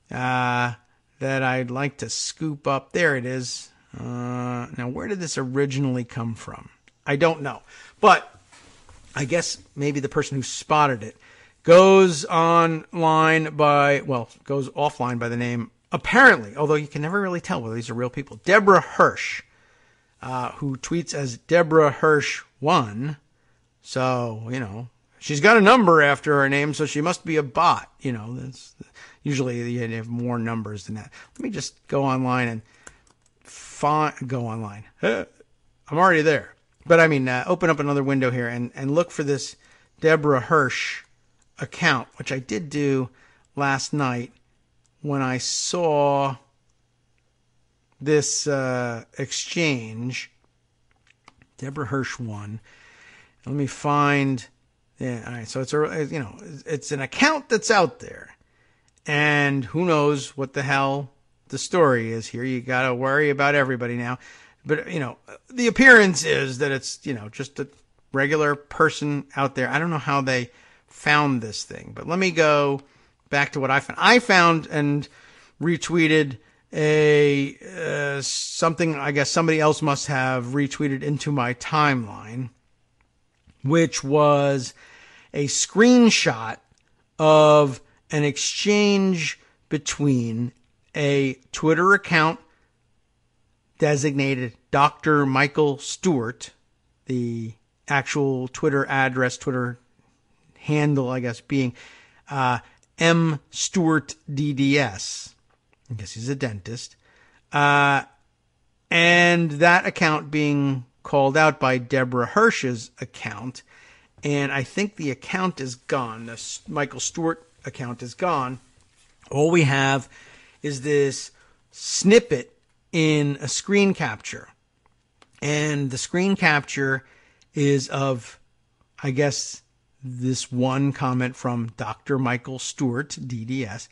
that I'd like to scoop up. There it is. Now, where did this originally come from? I don't know, but I guess maybe the person who spotted it goes offline by the name, apparently, although you can never really tell whether these are real people, Deborah Hirsch, who tweets as Deborah Hirsch 1. So, she's got a number after her name, so she must be a bot. That's, usually you have more numbers than that. Let me just go online and go online. I'm already there. But open up another window here and look for this Deborah Hirsch account, which I did do last night when I saw this exchange. Deborah Hirsch 1. Let me find. Yeah, all right. So it's an account that's out there, and who knows what the hell the story is here. You got to worry about everybody now. But, the appearance is that it's, just a regular person out there. I don't know how they found this thing, but let me go back to what I found. I found and retweeted something I guess somebody else must have retweeted into my timeline, which was a screenshot of an exchange between a Twitter account designated Dr. Michael Stewart, the actual Twitter address, Twitter handle, I guess, being M. Stewart DDS. I guess he's a dentist. And that account being called out by Deborah Hirsch's account. And I think the account is gone. The Michael Stewart account is gone. All we have is this snippet in a screen capture. And the screen capture is of, I guess, this one comment from Dr. Michael Stewart, DDS,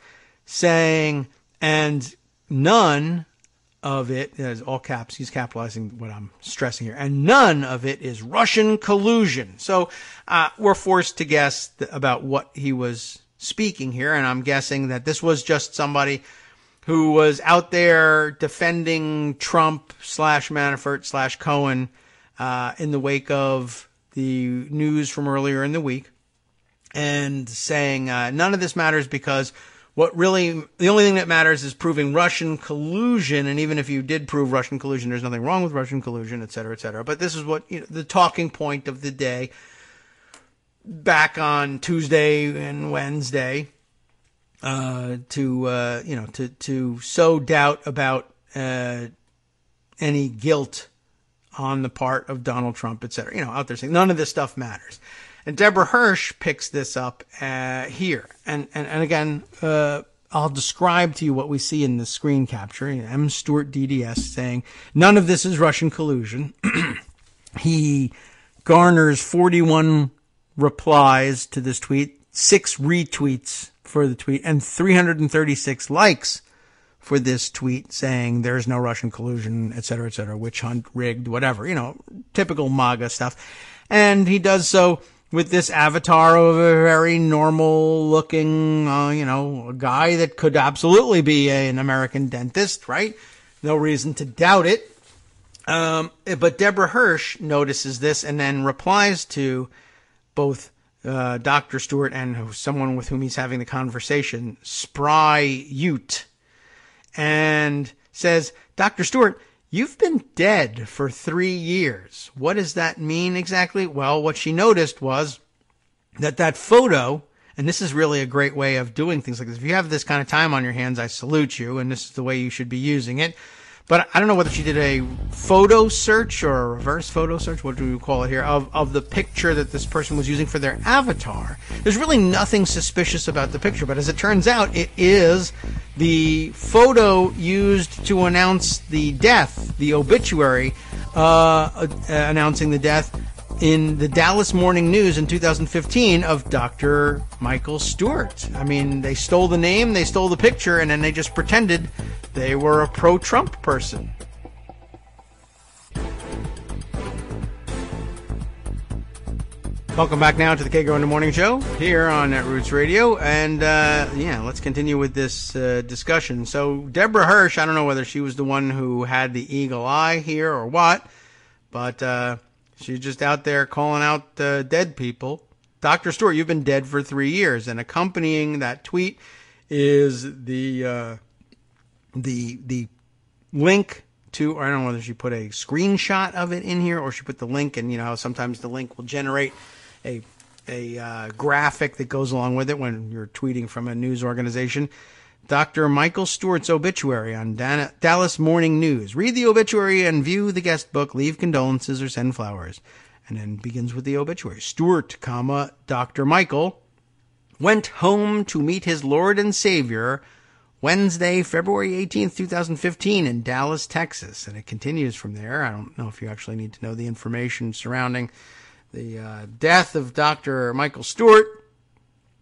saying, and none of it, is all caps, he's capitalizing what I'm stressing here, and none of it is Russian collusion. So we're forced to guess about what he was speaking here, and I'm guessing that this was just somebody who was out there defending Trump / Manafort / Cohen in the wake of the news from earlier in the week. and saying none of this matters because the only thing that matters is proving Russian collusion. And even if you did prove Russian collusion, there's nothing wrong with Russian collusion, et cetera, et cetera. But this is what the talking point of the day back on Tuesday and Wednesday to sow doubt about any guilt on the part of Donald Trump, et cetera. Out there saying none of this stuff matters. And Deborah Hirsch picks this up here. And again, I'll describe to you what we see in the screen capture. M. Stewart DDS saying, none of this is Russian collusion. He garners 41 replies to this tweet, 6 retweets for the tweet, and 336 likes for this tweet saying there's no Russian collusion, et cetera, witch hunt, rigged, whatever, typical MAGA stuff. And he does so with this avatar of a very normal looking, a guy that could absolutely be an American dentist, right? No reason to doubt it. But Deborah Hirsch notices this and then replies to both Dr. Stewart and someone with whom he's having the conversation, Spry Ute, and says, Dr. Stewart, you've been dead for 3 years. What does that mean exactly? Well, what she noticed was that photo, and this is really a great way of doing things like this. If you have this kind of time on your hands, I salute you, and this is the way you should be using it. But I don't know whether she did a photo search or a reverse photo search, what do we call it here, of the picture that this person was using for their avatar. There's really nothing suspicious about the picture, but as it turns out, it is the photo used to announce the death, the obituary, announcing the death in the Dallas Morning News in 2015 of Dr. Michael Stewart. I mean, they stole the name, they stole the picture, and then they just pretended they were a pro-Trump person. Welcome back now to the Kagro in the Morning Show here on Netroots Radio. And, let's continue with this discussion. So Deborah Hirsch, I don't know whether she was the one who had the eagle eye here or what, but she's just out there calling out dead people. Dr. Stewart, you've been dead for 3 years. And accompanying that tweet is the link to, or I don't know whether she put a screenshot of it in here or she put the link, and how sometimes the link will generate a graphic that goes along with it when you're tweeting from a news organization. Dr. Michael Stewart's obituary on Dallas Morning News. Read the obituary and view the guest book, leave condolences or send flowers. And then begins with the obituary. Stewart, Dr. Michael went home to meet his Lord and Savior Wednesday, February 18th, 2015 in Dallas, Texas. And it continues from there. I don't know if you actually need to know the information surrounding the death of Dr. Michael Stewart,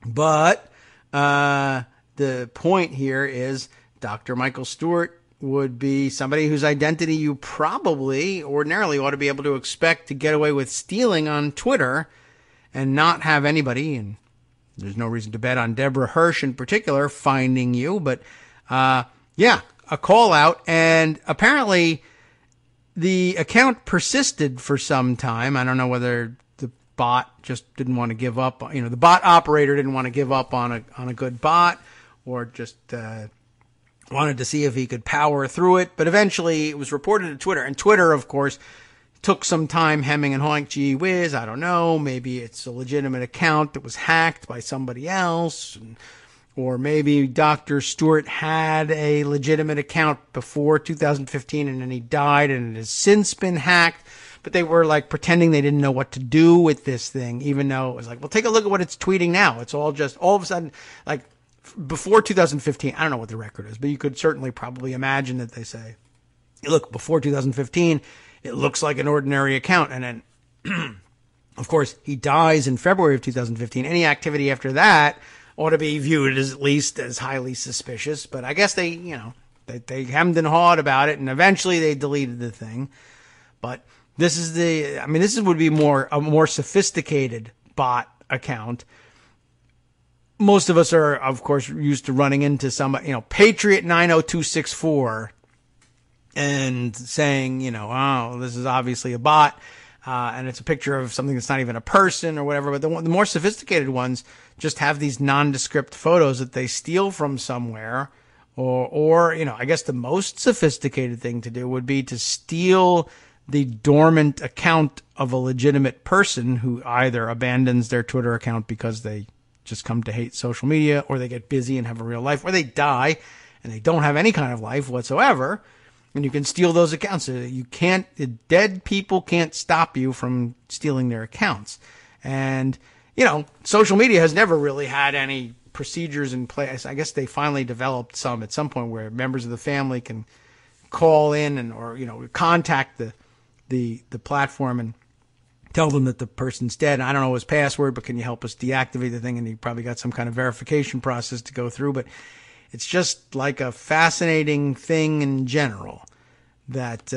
but the point here is Dr. Michael Stewart would be somebody whose identity you probably ordinarily ought to be able to expect to get away with stealing on Twitter and not have anybody, and there's no reason to bet on Deborah Hirsch in particular, finding you. But, a call out. And apparently the account persisted for some time. I don't know whether the bot just didn't want to give up. The bot operator didn't want to give up on a good bot, or just wanted to see if he could power through it. But eventually it was reported to Twitter. And Twitter, of course, took some time hemming and hawing. Gee whiz, I don't know. Maybe it's a legitimate account that was hacked by somebody else. Or maybe Dr. Stewart had a legitimate account before 2015 and then he died and it has since been hacked. But they were like pretending they didn't know what to do with this thing, even though it was like, well, take a look at what it's tweeting now. It's all just all of a sudden, like before 2015, I don't know what the record is, but you could certainly probably imagine that they say, look, before 2015, it looks like an ordinary account. And then, of course, he dies in February of 2015. Any activity after that ought to be viewed as at least as highly suspicious. But I guess they hemmed and hawed about it, and eventually they deleted the thing. But this would be a more sophisticated bot account. Most of us are, of course, used to running into somebody, Patriot 90264 and saying, oh, this is obviously a bot. and it's a picture of something that's not even a person or whatever. But the more sophisticated ones just have these nondescript photos that they steal from somewhere. Or I guess the most sophisticated thing to do would be to steal the dormant account of a legitimate person who either abandons their Twitter account because they just come to hate social media, or they get busy and have a real life, or they die and they don't have any kind of life whatsoever. And you can steal those accounts. Dead people can't stop you from stealing their accounts. And, social media has never really had any procedures in place. I guess they finally developed some at some point where members of the family can call in or contact the platform and tell them that the person's dead. I don't know his password, but can you help us deactivate the thing? And you probably got some kind of verification process to go through. But it's just like a fascinating thing in general that's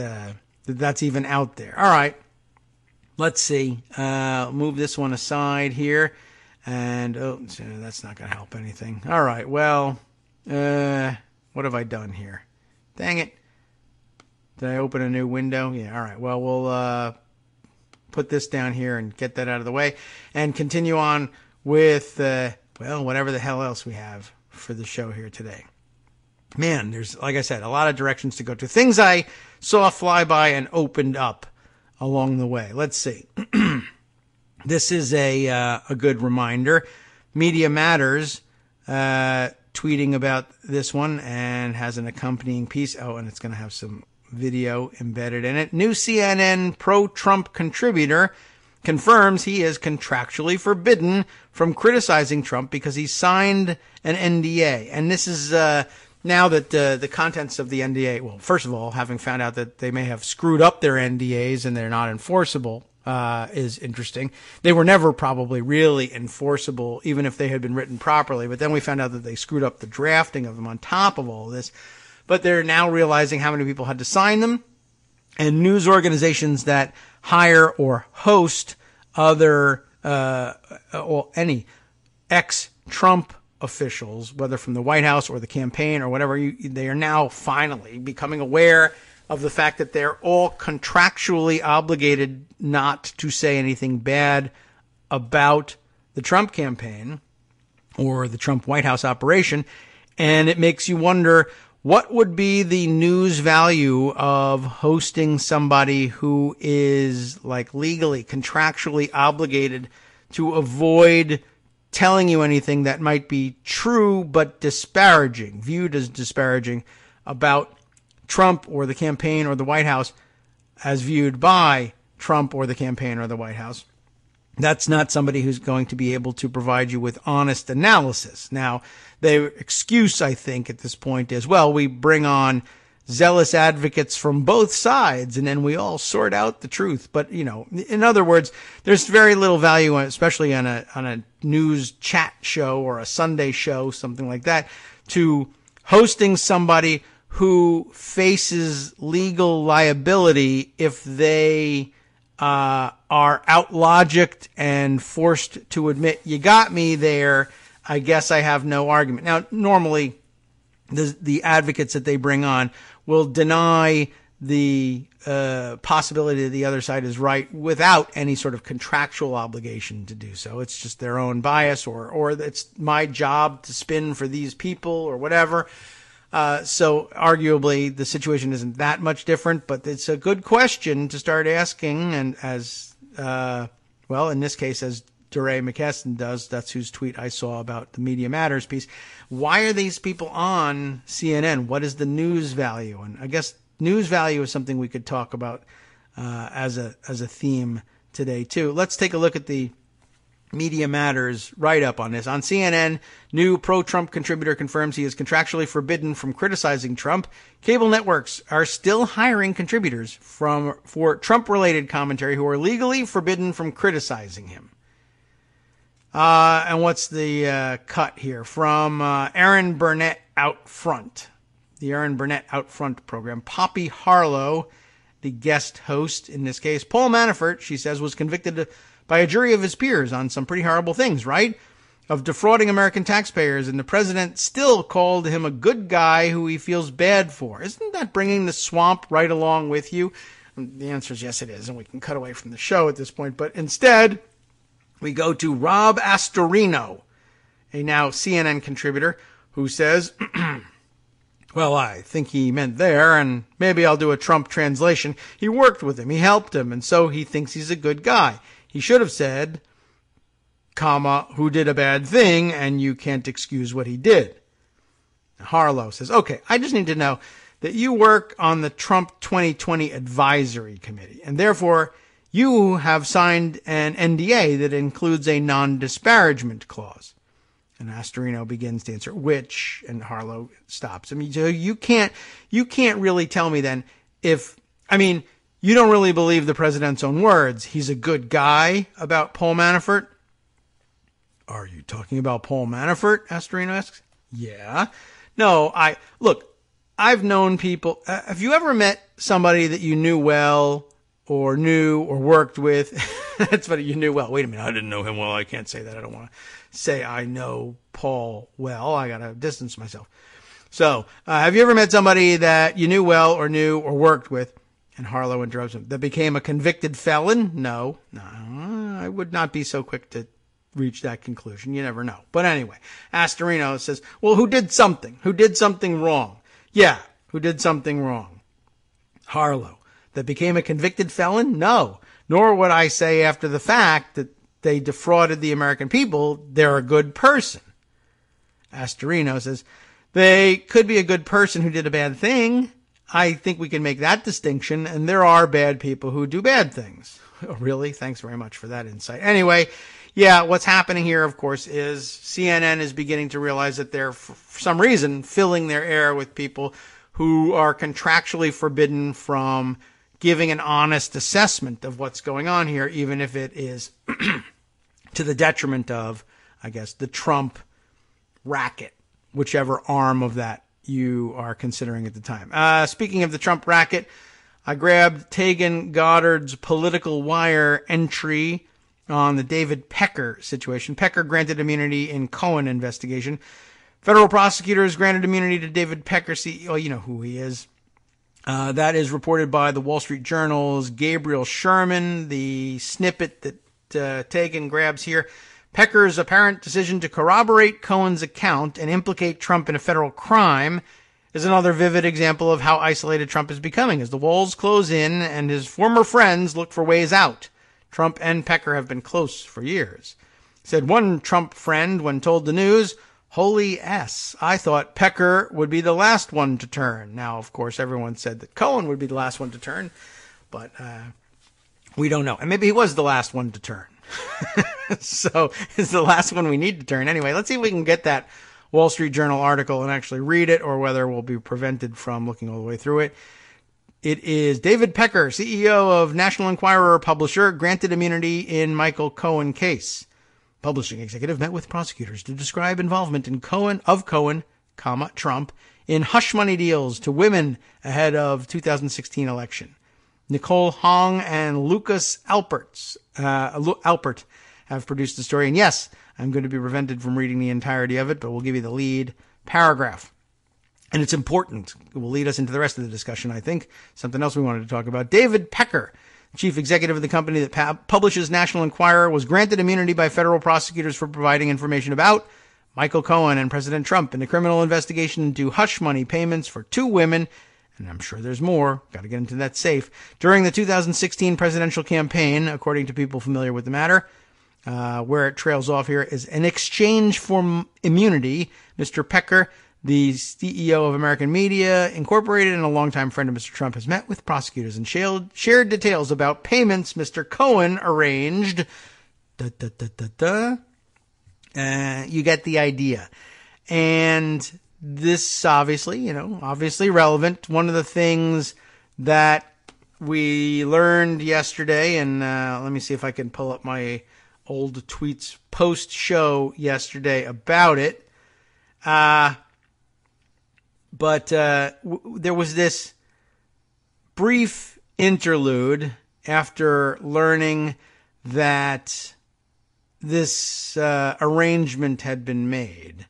even out there. All right, let's see. Move this one aside here. And, that's not going to help anything. All right, well, what have I done here? Dang it. Did I open a new window? Yeah, all right. Well, we'll put this down here and get that out of the way and continue on with, whatever the hell else we have for the show here today. Man, there's, like I said, a lot of directions to go to. Things I saw fly by and opened up along the way. Let's see. This is a good reminder. Media Matters tweeting about this one and has an accompanying piece. Oh, and it's going to have some video embedded in it. New CNN pro-Trump contributor confirms he is contractually forbidden from criticizing Trump because he signed an NDA. And this is now that the contents of the NDA, well, first of all, having found out that they may have screwed up their NDAs and they're not enforceable, is interesting. They were never probably really enforceable, even if they had been written properly. But then we found out that they screwed up the drafting of them on top of all this. But they're now realizing how many people had to sign them. And news organizations that hire or host other, or any ex-Trump officials, whether from the White House or the campaign or whatever, they are now finally becoming aware of the fact that they're all contractually obligated not to say anything bad about the Trump campaign or the Trump White House operation. And it makes you wonder, what would be the news value of hosting somebody who is like legally, contractually obligated to avoid telling you anything that might be true but disparaging, viewed as disparaging about Trump or the campaign or the White House as viewed by Trump or the campaign or the White House? That's not somebody who's going to be able to provide you with honest analysis. Now, their excuse, I think, at this point is, well, we bring on zealous advocates from both sides and then we all sort out the truth. But, in other words, there's very little value, especially on a news chat show or a Sunday show, something like that, to hosting somebody who faces legal liability if they are out-logicked and forced to admit, you got me there, I guess I have no argument. Now, normally, the advocates that they bring on will deny the possibility that the other side is right without any sort of contractual obligation to do so. It's just their own bias or it's my job to spin for these people or whatever. So arguably the situation isn't that much different, but it's a good question to start asking. And as, in this case, as DeRay McKesson does, that's whose tweet I saw about the Media Matters piece. Why are these people on CNN? What is the news value? And I guess news value is something we could talk about, as a theme today too. Let's take a look at the Media Matters write-up on this. On CNN, new pro-Trump contributor confirms he is contractually forbidden from criticizing Trump. Cable networks are still hiring contributors for Trump-related commentary who are legally forbidden from criticizing him. And what's the cut here? From Aaron Burnett Out Front, the Aaron Burnett Out Front program. Poppy Harlow, the guest host in this case. Paul Manafort, she says, was convicted by a jury of his peers on some pretty horrible things, right? Of defrauding American taxpayers, and the president still called him a good guy who he feels bad for. Isn't that bringing the swamp right along with you? The answer is yes, it is, and we can cut away from the show at this point. But instead, we go to Rob Astorino, a now CNN contributor, who says, well, I think he meant there, and maybe I'll do a Trump translation. He worked with him, he helped him, and so he thinks he's a good guy. He should have said, comma, who did a bad thing, and you can't excuse what he did. Harlow says, okay, I just need to know that you work on the Trump 2020 Advisory Committee, and therefore you have signed an NDA that includes a non-disparagement clause. And Astorino begins to answer, which, and Harlow stops. I mean, so you can't really tell me then you don't really believe the president's own words. He's a good guy about Paul Manafort. Are you talking about Paul Manafort? Astorino asks. Yeah. No, I've known people. Have you ever met somebody that you knew well or knew or worked with? That's funny. You knew well. Wait a minute. I didn't know him well. I can't say that. I don't want to say I know Paul well. I got to distance myself. So, have you ever met somebody that you knew well or knew or worked with? And Harlow interrupts him. That became a convicted felon? No, I would not be so quick to reach that conclusion. You never know. But anyway, Astorino says, well, who did something? Who did something wrong? Yeah, who did something wrong? Harlow. That became a convicted felon? No. Nor would I say after the fact that they defrauded the American people, they're a good person. Astorino says, they could be a good person who did a bad thing. I think we can make that distinction, and there are bad people who do bad things. Oh, really? Thanks very much for that insight. Anyway, yeah, what's happening here, of course, is CNN is beginning to realize that they're, for some reason, filling their air with people who are contractually forbidden from giving an honest assessment of what's going on here, even if it is to the detriment of, I guess, the Trump racket, whichever arm of that you are considering at the time. Speaking of the Trump racket, I grabbed Tegan Goddard's Political Wire entry on the David Pecker situation. Pecker granted immunity in Cohen investigation. Federal prosecutors granted immunity to David Pecker, CEO. You know who he is. That is reported by the Wall Street Journal's Gabriel Sherman. The snippet that Tegan grabs here. Pecker's apparent decision to corroborate Cohen's account and implicate Trump in a federal crime is another vivid example of how isolated Trump is becoming as the walls close in and his former friends look for ways out. Trump and Pecker have been close for years. Said one Trump friend when told the news, "Holy S, I thought Pecker would be the last one to turn." Now, of course, everyone said that Cohen would be the last one to turn, but we don't know. And maybe he was the last one to turn. So it's the last one we need to turn. Anyway, let's see if we can get that Wall Street Journal article and actually read it, or whether we'll be prevented from looking all the way through it. It is David Pecker, CEO of National Enquirer publisher, granted immunity in Michael Cohen case. Publishing executive met with prosecutors to describe involvement in Trump, in hush money deals to women ahead of 2016 election. Nicole Hong and Lucas Alpert have produced the story. And yes, I'm going to be prevented from reading the entirety of it, but we'll give you the lead paragraph. And it's important. It will lead us into the rest of the discussion, I think. Something else we wanted to talk about. David Pecker, chief executive of the company that publishes National Enquirer, was granted immunity by federal prosecutors for providing information about Michael Cohen and President Trump in a criminal investigation into hush money payments for two women, and I'm sure there's more, got to get into that safe, during the 2016 presidential campaign, according to people familiar with the matter. Where it trails off here is in exchange for immunity, Mr. Pecker, the CEO of American Media Incorporated and a longtime friend of Mr. Trump, has met with prosecutors and shared details about payments Mr. Cohen arranged. You get the idea. And this obviously relevant. One of the things that we learned yesterday, and let me see if I can pull up my old tweets post-show yesterday about it. But there was this brief interlude after learning that this arrangement had been made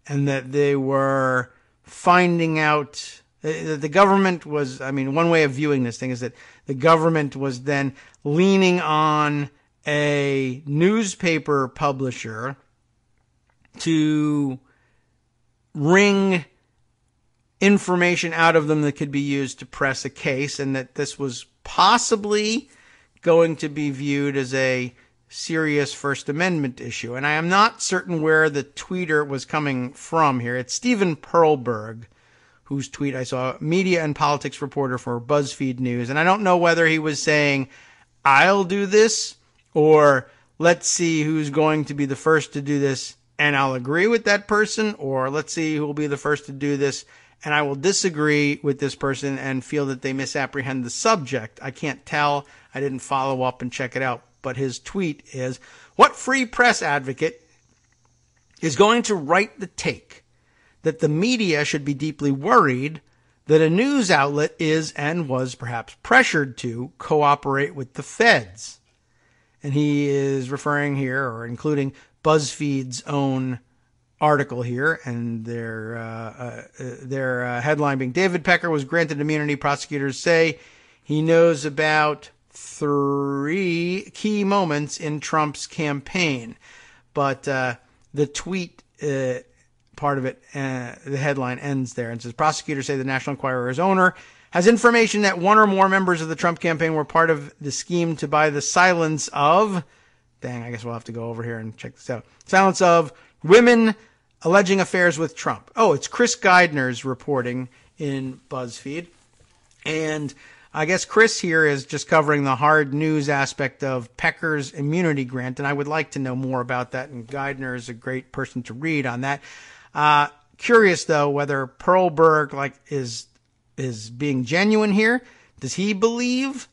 and that they were finding out that the government was, one way of viewing this thing is that the government was then leaning on a newspaper publisher to wring information out of them that could be used to press a case, and that this was possibly going to be viewed as a serious First Amendment issue. And I am not certain where the tweeter was coming from here. It's Stephen Perlberg, whose tweet I saw, media and politics reporter for BuzzFeed News. And I don't know whether he was saying, I'll do this, or let's see who's going to be the first to do this and I'll agree with that person, or let's see who will be the first to do this and I will disagree with this person and feel that they misapprehend the subject. I can't tell. I didn't follow up and check it out. But his tweet is, what free press advocate is going to write the take that the media should be deeply worried that a news outlet is and was perhaps pressured to cooperate with the feds? And he is referring here, or including BuzzFeed's own article here, and their headline being, David Pecker was granted immunity. Prosecutors say he knows about 3 key moments in Trump's campaign. But the tweet part of it, the headline ends there and says, prosecutors say the National Enquirer's owner has information that one or more members of the Trump campaign were part of the scheme to buy the silence of, I guess we'll have to go over here and check this out, silence of women alleging affairs with Trump. Oh, it's Chris Geidner's reporting in BuzzFeed. And I guess Chris here is just covering the hard news aspect of Pecker's immunity grant, and I would like to know more about that, and Geidner is a great person to read on that. Curious, though, whether Perlberg is being genuine here. Does he believe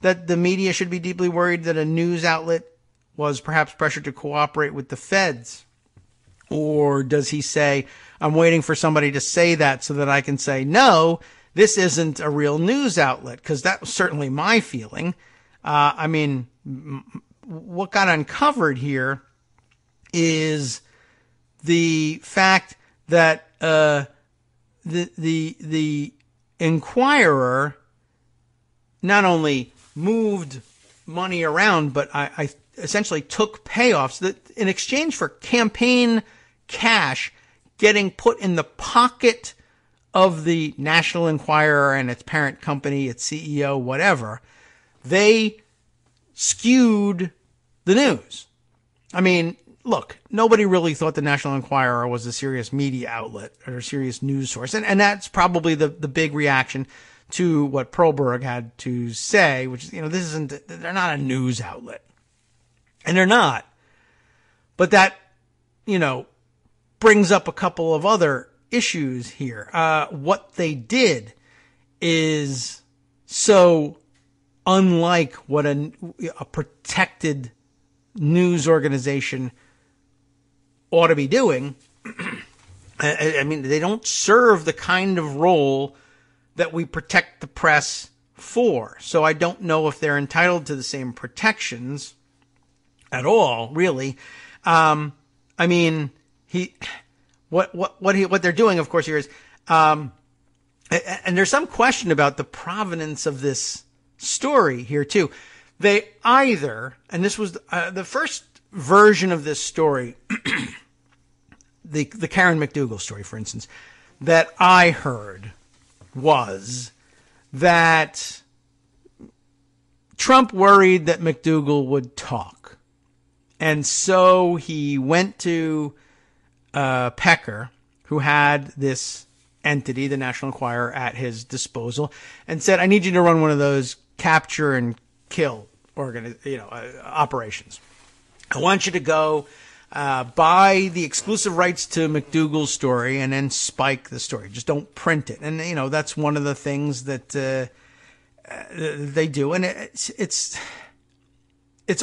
that the media should be deeply worried that a news outlet was perhaps pressured to cooperate with the feds? Or does he say, I'm waiting for somebody to say that so that I can say, no, this isn't a real news outlet? Because that was certainly my feeling. I mean, what got uncovered here is the fact that the Enquirer not only moved money around, but I essentially took payoffs that in exchange for campaign cash getting put in the pocket of the National Enquirer and its parent company, its CEO, whatever, they skewed the news. I mean, look, nobody really thought the National Enquirer was a serious media outlet or a serious news source. And that's probably the big reaction to what Perlberg had to say, which is, they're not a news outlet. And they're not. But that, brings up a couple of other issues here. What they did is so unlike what a protected news organization ought to be doing. I mean, they don't serve the kind of role that we protect the press for. So I don't know if they're entitled to the same protections at all, really. I mean, what they're doing, of course, here is, and there's some question about the provenance of this story here too. They either, and this was the first version of this story, the Karen McDougal story, for instance, that I heard was that Trump worried that McDougal would talk. And so he went to Pecker, who had this entity, the National Enquirer, at his disposal, and said, I need you to run one of those capture and kill operations. I want you to go buy the exclusive rights to McDougal's story and then spike the story. Just don't print it. And, that's one of the things that they do. And it's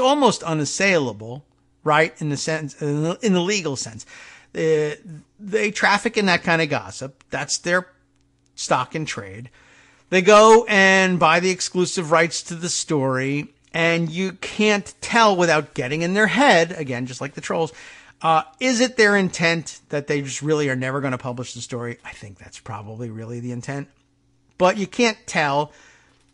almost unassailable, right? In the legal sense. They traffic in that kind of gossip. That's their stock in trade. They go and buy the exclusive rights to the story, and you can't tell without getting in their head, again, just like the trolls, is it their intent that they just really are never going to publish the story? I think that's probably really the intent. But you can't tell.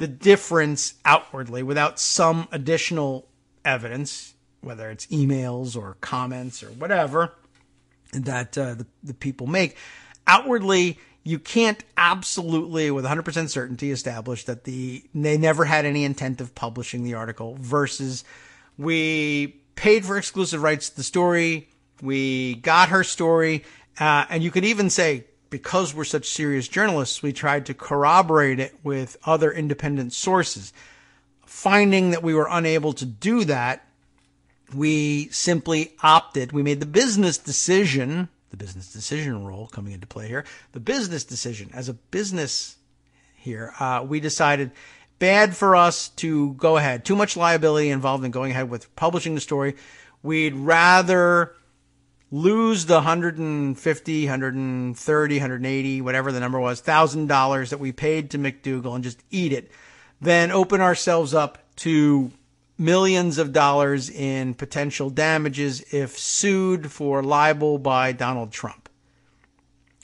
the difference outwardly without some additional evidence, whether it's emails or comments or whatever that the people make. Outwardly, you can't absolutely, with 100% certainty, establish that they never had any intent of publishing the article, versus we paid for exclusive rights to the story, we got her story, and you could even say, because we're such serious journalists, we tried to corroborate it with other independent sources. Finding that we were unable to do that, we simply opted, we made the business decision rule coming into play here, the business decision as a business here, we decided bad for us to go ahead, too much liability involved in going ahead with publishing the story. We'd rather lose the $150, $130, $180, whatever the number was, $1,000 that we paid to McDougal and just eat it, than open ourselves up to millions of dollars in potential damages if sued for libel by Donald Trump.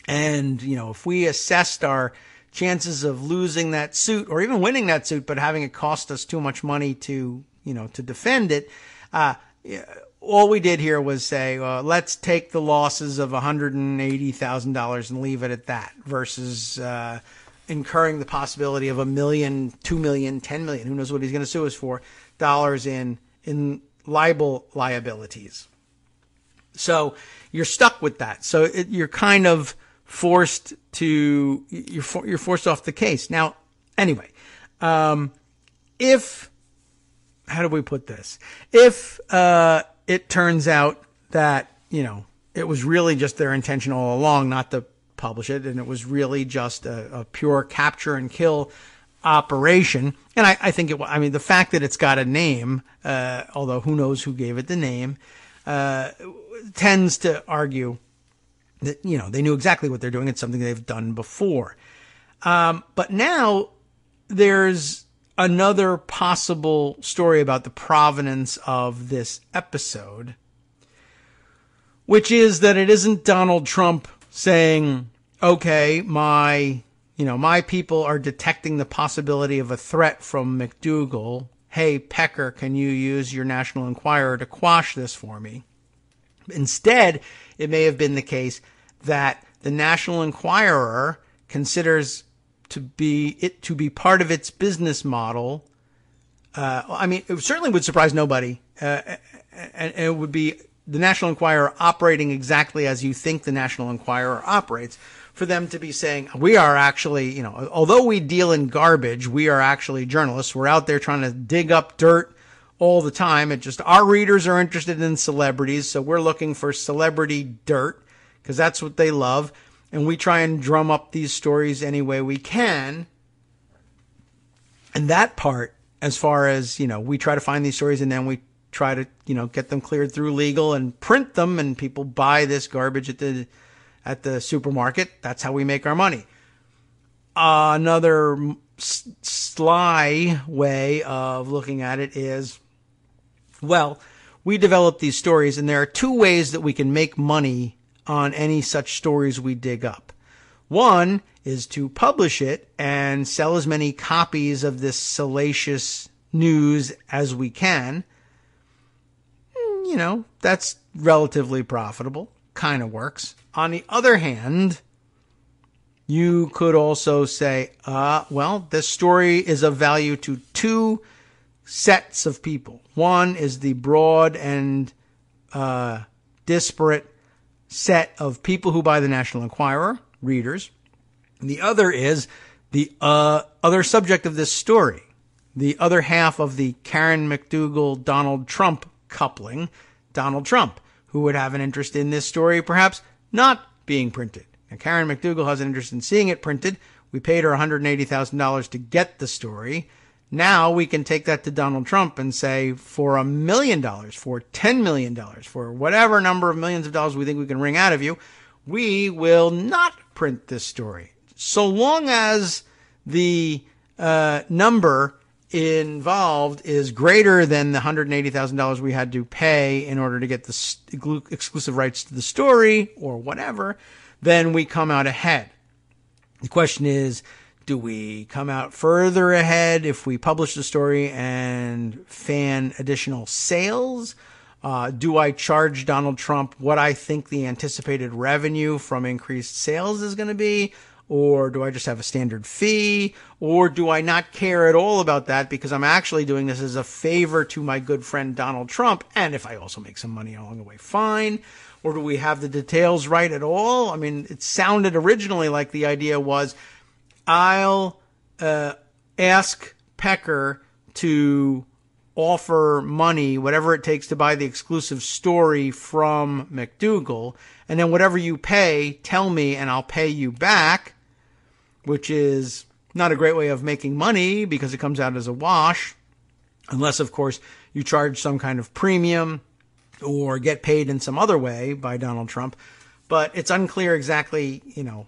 And, if we assessed our chances of losing that suit or even winning that suit, but having it cost us too much money to defend it, all we did here was say, let's take the losses of $180,000 and leave it at that, versus incurring the possibility of $1 million, $2 million, $10 million, who knows what he's going to sue us for, dollars in libel liabilities. So you're stuck with that. So you're kind of forced to, you're forced off the case. Now, anyway, how do we put this? If it turns out that, it was really just their intention all along not to publish it, and it was really just a pure capture and kill operation. And I think the fact that it's got a name, although who knows who gave it the name, tends to argue that, they knew exactly what they're doing. It's something they've done before. But now there's another possible story about the provenance of this episode, which is that it isn't Donald Trump saying, okay, my people are detecting the possibility of a threat from McDougal. Hey, Pecker, can you use your National Enquirer to quash this for me? Instead, it may have been the case that the National Enquirer considers to be part of its business model. It certainly would surprise nobody, and it would be the National Enquirer operating exactly as you think the National Enquirer operates, for them to be saying, we are actually, although we deal in garbage, we are actually journalists. We're out there trying to dig up dirt all the time. It just, our readers are interested in celebrities, so we're looking for celebrity dirt because that's what they love. And we try and drum up these stories any way we can. And that part, as far as, we try to find these stories and then we try to, get them cleared through legal and print them, and people buy this garbage at the supermarket. That's how we make our money. Another sly way of looking at it is, well, we develop these stories, and there are two ways that we can make money on any such stories we dig up. One is to publish it and sell as many copies of this salacious news as we can. That's relatively profitable. Kind of works. On the other hand, you could also say, this story is of value to two sets of people. One is the broad and disparate set of people who buy the National Enquirer, readers. And the other is the other subject of this story, the other half of the Karen McDougal-Donald Trump coupling, Donald Trump, who would have an interest in this story perhaps not being printed. Now, Karen McDougal has an interest in seeing it printed. We paid her $180,000 to get the story. Now we can take that to Donald Trump and say, for $1 million, for $10 million, for whatever number of millions of dollars we think we can wring out of you, we will not print this story. So long as the number involved is greater than the $180,000 we had to pay in order to get the exclusive rights to the story or whatever, then we come out ahead. The question is, Do we come out further ahead if we publish the story and fan additional sales? Do I charge Donald Trump what I think the anticipated revenue from increased sales is going to be? Or do I just have a standard fee? Or do I not care at all about that because I'm actually doing this as a favor to my good friend Donald Trump? And if I also make some money along the way, fine. Or do we have the details right at all? I mean, it sounded originally like the idea was I'll ask Pecker to offer money, whatever it takes to buy the exclusive story from McDougal, and then whatever you pay, tell me and I'll pay you back, which is not a great way of making money because it comes out as a wash, unless, of course, you charge some kind of premium or get paid in some other way by Donald Trump. But it's unclear exactly,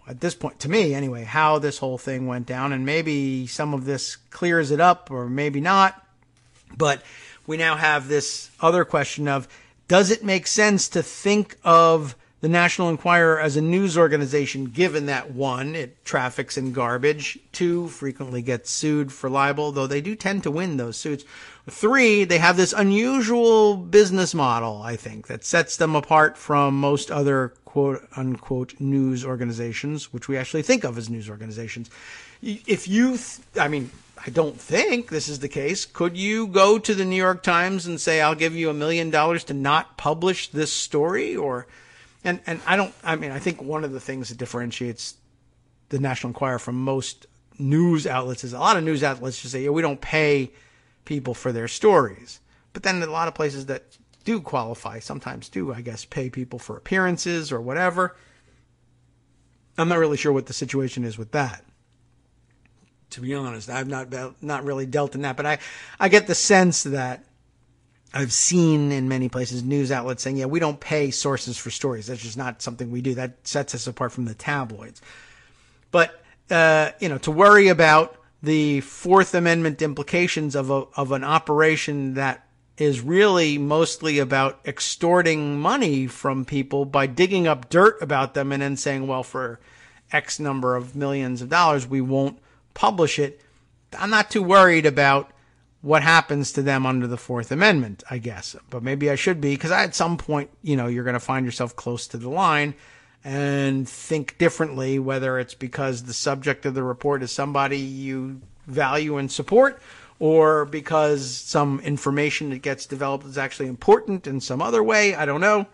at this point, to me anyway, how this whole thing went down. And maybe some of this clears it up or maybe not. But we now have this other question of, does it make sense to think of the National Enquirer as a news organization, given that, one, it traffics in garbage, two, frequently gets sued for libel, though they do tend to win those suits, three, they have this unusual business model, I think, that sets them apart from most other quote-unquote news organizations, which we actually think of as news organizations. If you, I don't think this is the case. Could you go to the New York Times and say, I'll give you $1 million to not publish this story? And I think one of the things that differentiates the National Enquirer from most news outlets is a lot of news outlets just say, we don't pay people for their stories. But then a lot of places that do qualify sometimes do, I guess, pay people for appearances or whatever. I'm not really sure what the situation is with that. To be honest, I've not really dealt in that. But I get the sense that I've seen in many places news outlets saying, we don't pay sources for stories. That's just not something we do. That sets us apart from the tabloids. But, to worry about the Fourth Amendment implications of an operation that is really mostly about extorting money from people by digging up dirt about them and then saying, well, for X number of millions of dollars, we won't publish it. I'm not too worried about what happens to them under the Fourth Amendment, I guess. But maybe I should be, because at some point, you're going to find yourself close to the line and think differently, whether it's because the subject of the report is somebody you value and support, or because some information that gets developed is actually important in some other way. I don't know.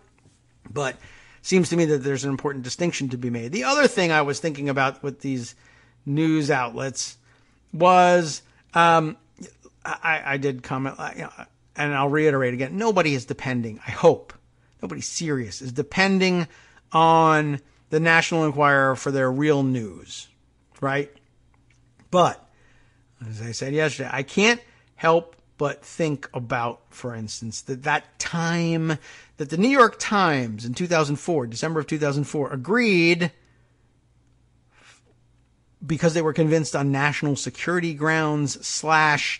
But it seems to me that there's an important distinction to be made. The other thing I was thinking about with these news outlets was, I did comment, and I'll reiterate again, nobody is depending, I hope, nobody serious is depending on the National Enquirer for their real news, right? But, as I said yesterday, I can't help but think about, for instance, that time that the New York Times in 2004, December of 2004, agreed, because they were convinced on national security grounds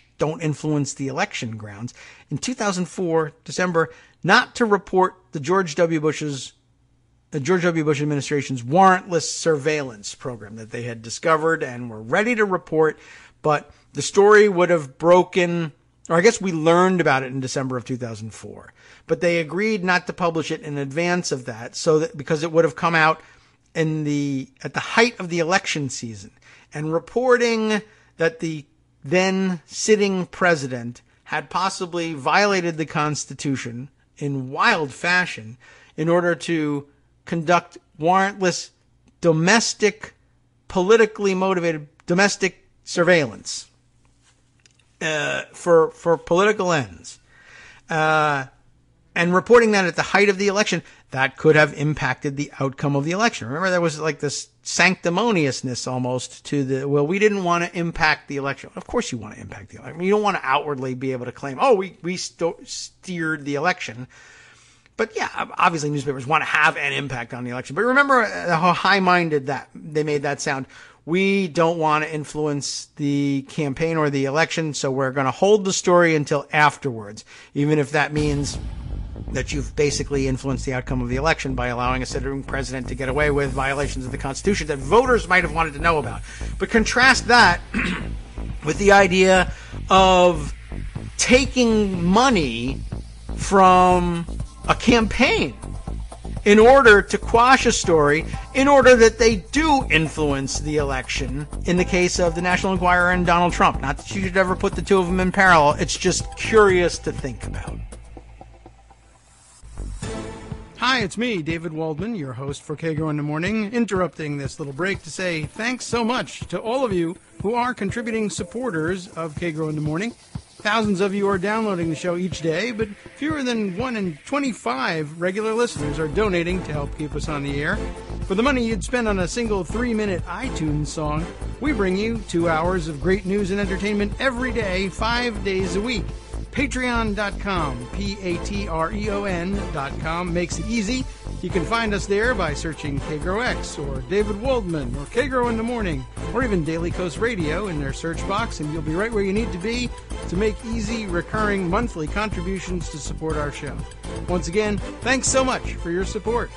/ don't influence the election grounds, in 2004, December, not to report the George W. Bush administration's warrantless surveillance program that they had discovered and were ready to report, but the story would have broken, or I guess we learned about it in December of 2004, but they agreed not to publish it in advance of that, so that because it would have come out at the height of the election season, and reporting that the then sitting president had possibly violated the Constitution in wild fashion in order to conduct warrantless politically motivated domestic surveillance for political ends. And reporting that at the height of the election, that could have impacted the outcome of the election. Remember, there was like this sanctimoniousness almost to we didn't want to impact the election. Of course you want to impact the election. I mean, you don't want to outwardly be able to claim, we steered the election. But yeah, obviously newspapers want to have an impact on the election. But remember how high-minded that they made that sound. We don't want to influence the campaign or the election, so we're going to hold the story until afterwards, even if that means that you've basically influenced the outcome of the election by allowing a sitting president to get away with violations of the Constitution that voters might have wanted to know about. But contrast that with the idea of taking money from a campaign in order to quash a story, in order that they do influence the election, in the case of the National Enquirer and Donald Trump. Not that you should ever put the two of them in parallel. It's just curious to think about. Hi, it's me, David Waldman, your host for Kagro in the Morning, interrupting this little break to say thanks so much to all of you who are contributing supporters of Kagro in the Morning. Thousands of you are downloading the show each day, but fewer than 1 in 25 regular listeners are donating to help keep us on the air. For the money you'd spend on a single 3-minute iTunes song, we bring you 2 hours of great news and entertainment every day, 5 days a week. Patreon.com, Patreon.com makes it easy. You can find us there by searching Kagro X or David Waldman or Kagro in the Morning or even Daily Coast Radio in their search box, and you'll be right where you need to be to make easy, recurring monthly contributions to support our show. Once again, thanks so much for your support.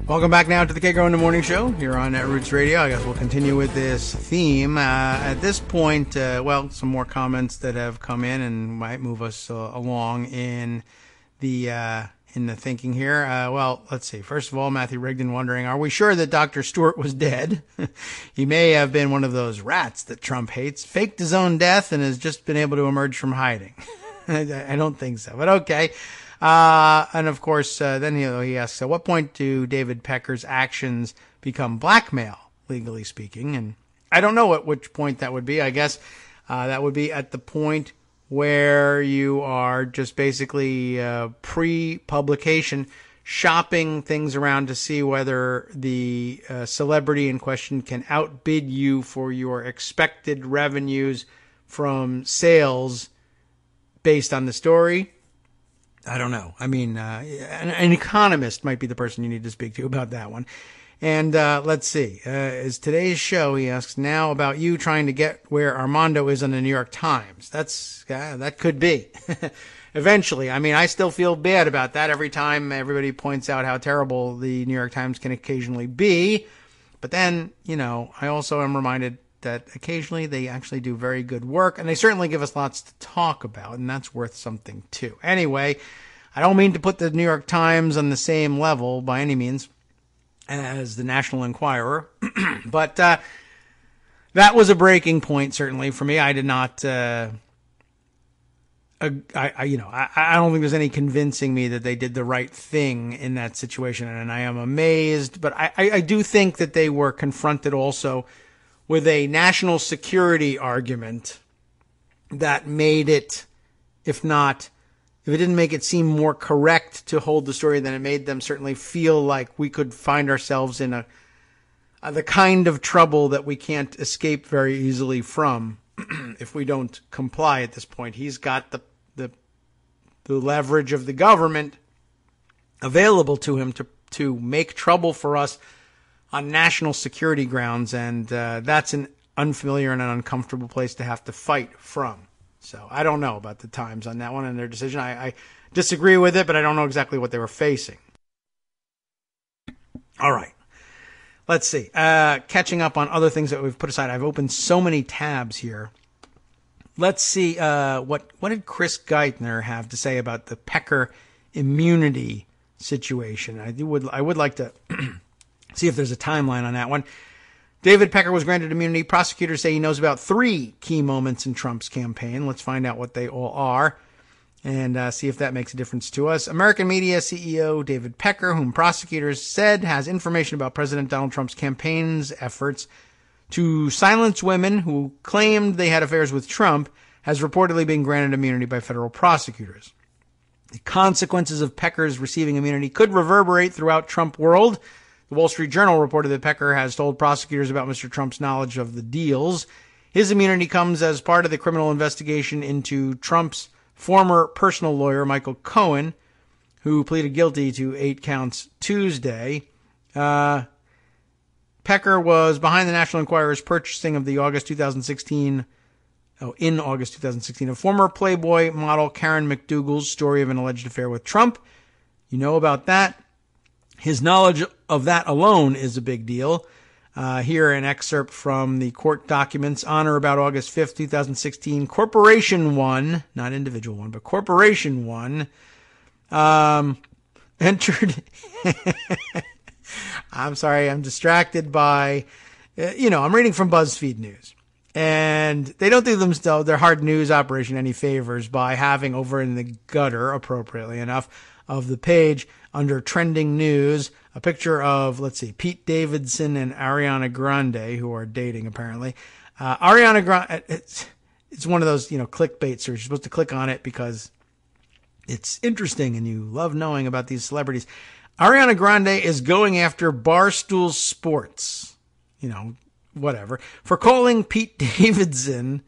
Welcome back now to the Kagro in the Morning Show here on Netroots Radio. I guess we'll continue with this theme. At this point, some more comments that have come in and might move us along in the thinking here. Let's see. First of all, Matthew Rigdon wondering, are we sure that Dr. Stewart was dead? He may have been one of those rats that Trump hates, faked his own death, and has just been able to emerge from hiding. I don't think so, but okay. And of course, then he asks, at what point do David Pecker's actions become blackmail, legally speaking? And I don't know at which point that would be. I guess that would be at the point where you are just basically pre-publication shopping things around to see whether the celebrity in question can outbid you for your expected revenues from sales based on the story. I don't know. I mean, an economist might be the person you need to speak to about that one. And let's see. Is today's show, he asks, now about you trying to get where Armando is on the New York Times? That could be. Eventually. I mean, I still feel bad about that every time everybody points out how terrible the New York Times can occasionally be. But then, I also am reminded that occasionally they actually do very good work, and they certainly give us lots to talk about, and that's worth something too. Anyway, I don't mean to put the New York Times on the same level by any means as the National Enquirer, but that was a breaking point certainly for me. I did not, I don't think there's any convincing me that they did the right thing in that situation, and I am amazed, but I do think that they were confronted also with a national security argument that made it, if it didn't make it seem more correct to hold the story, then it made them certainly feel like we could find ourselves in the kind of trouble that we can't escape very easily from if we don't comply at this point. He's got the leverage of the government available to him to make trouble for us on national security grounds, and that's an unfamiliar and an uncomfortable place to have to fight from. So I don't know about the Times on that one and their decision. I disagree with it, but I don't know exactly what they were facing. All right. Let's see. Catching up on other things that we've put aside. I've opened so many tabs here. Let's see. What did Chris Geithner have to say about the Pecker immunity situation? I would like to see if there's a timeline on that one. David Pecker was granted immunity. Prosecutors say he knows about 3 key moments in Trump's campaign. Let's find out what they all are and see if that makes a difference to us. American Media CEO David Pecker, whom prosecutors said has information about President Donald Trump's campaign's efforts to silence women who claimed they had affairs with Trump, has reportedly been granted immunity by federal prosecutors. The consequences of Pecker's receiving immunity could reverberate throughout Trump world. The Wall Street Journal reported that Pecker has told prosecutors about Mr. Trump's knowledge of the deals. His immunity comes as part of the criminal investigation into Trump's former personal lawyer, Michael Cohen, who pleaded guilty to 8 counts Tuesday. Pecker was behind the National Enquirer's purchasing of the August 2016, in August 2016, of former Playboy model Karen McDougal's story of an alleged affair with Trump. You know about that. His knowledge of that alone is a big deal. Here an excerpt from the court documents. On or about August 5th, 2016, Corporation One, not Individual One, but Corporation One, entered... I'm sorry, I'm distracted by, I'm reading from BuzzFeed News. And they don't do themselves, their hard news operation, any favors by having over in the gutter, appropriately enough, of the page under trending news, a picture of, Pete Davidson and Ariana Grande, who are dating apparently. Ariana Grande, it's one of those, clickbait searches. You're supposed to click on it because it's interesting and you love knowing about these celebrities. Ariana Grande is going after Barstool Sports, whatever, for calling Pete Davidson,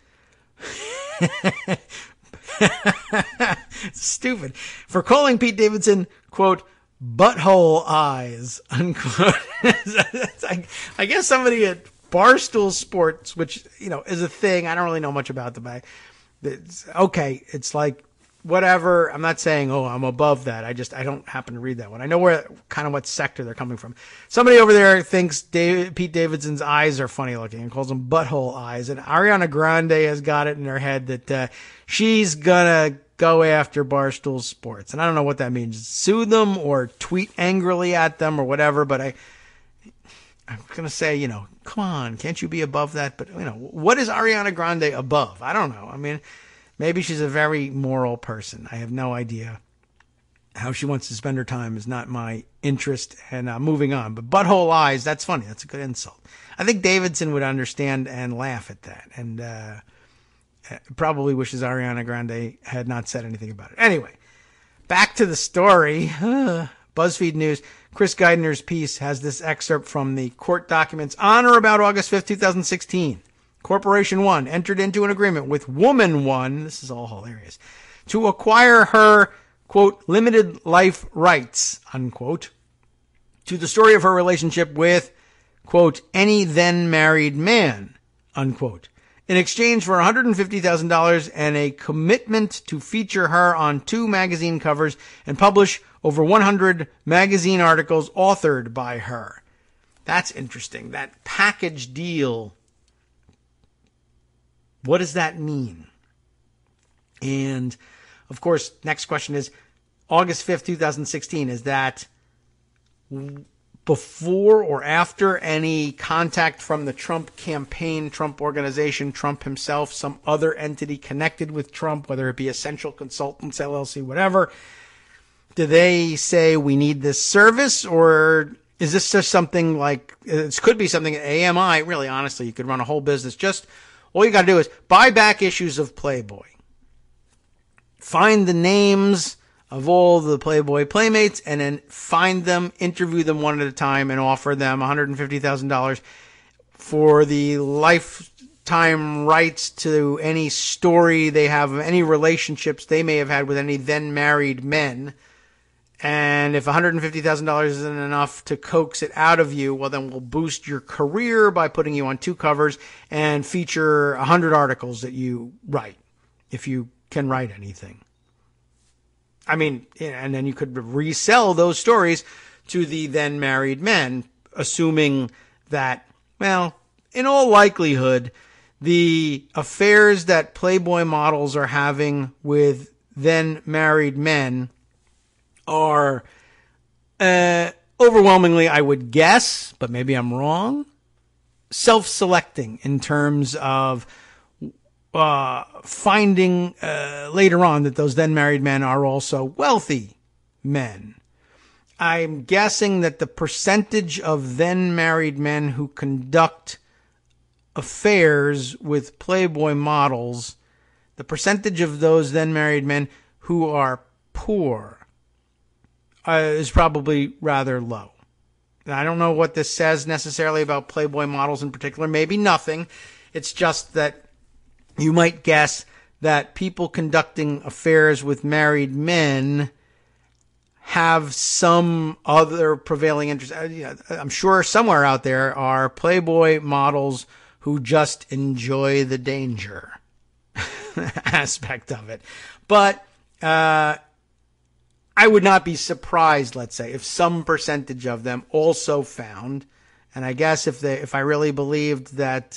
stupid, for calling Pete Davidson, quote, butthole eyes, unquote. I guess somebody at Barstool Sports, which, is a thing. I don't really know much about them. It's like, whatever. I'm not saying, I'm above that. I don't happen to read that one. I know what sector they're coming from. Somebody over there thinks Pete Davidson's eyes are funny looking and calls them butthole eyes. And Ariana Grande has got it in her head that she's gonna go after Barstool Sports. And I don't know what that means. Sue them or tweet angrily at them or whatever. But I'm gonna say, come on, can't you be above that? But, what is Ariana Grande above? I don't know. I mean, maybe she's a very moral person. I have no idea. How she wants to spend her time is not my interest. And moving on. But butthole eyes, that's funny. That's a good insult. I think Davidson would understand and laugh at that. And probably wishes Ariana Grande had not said anything about it. Anyway, back to the story. BuzzFeed News. Chris Geidner's piece has this excerpt from the court documents on or about August 5th, 2016. Corporation One entered into an agreement with Woman One, this is all hilarious, to acquire her, quote, limited life rights, unquote, to the story of her relationship with, quote, any then married man, unquote, in exchange for $150,000 and a commitment to feature her on 2 magazine covers and publish over 100 magazine articles authored by her. That's interesting. That package deal. What does that mean? And, of course, next question is, August 5th, 2016, is that before or after any contact from the Trump campaign, Trump organization, Trump himself, some other entity connected with Trump, whether it be Essential Consultants, LLC, whatever? Do they say we need this service, or is this just something like, it could be something at AMI, really, honestly, you could run a whole business just... All you got to do is buy back issues of Playboy. Find the names of all the Playboy playmates and then find them, interview them one at a time, and offer them $150,000 for the lifetime rights to any story they have, any relationships they may have had with any then married men. And if $150,000 isn't enough to coax it out of you, well, then we'll boost your career by putting you on 2 covers and feature 100 articles that you write, if you can write anything. I mean, and then you could resell those stories to the then married men, assuming that, well, in all likelihood, the affairs that Playboy models are having with then married men are overwhelmingly, I would guess, but maybe I'm wrong, self-selecting in terms of finding later on that those then married men are also wealthy men. I'm guessing that the percentage of then married men who conduct affairs with Playboy models, the percentage of those then married men who are poor is probably rather low. Now, I don't know what this says necessarily about Playboy models in particular. Maybe nothing. It's just that you might guess that people conducting affairs with married men have some other prevailing interest. I'm sure somewhere out there are Playboy models who just enjoy the danger aspect of it. But I would not be surprised, let's say, if some percentage of them also found, and I guess if I really believed that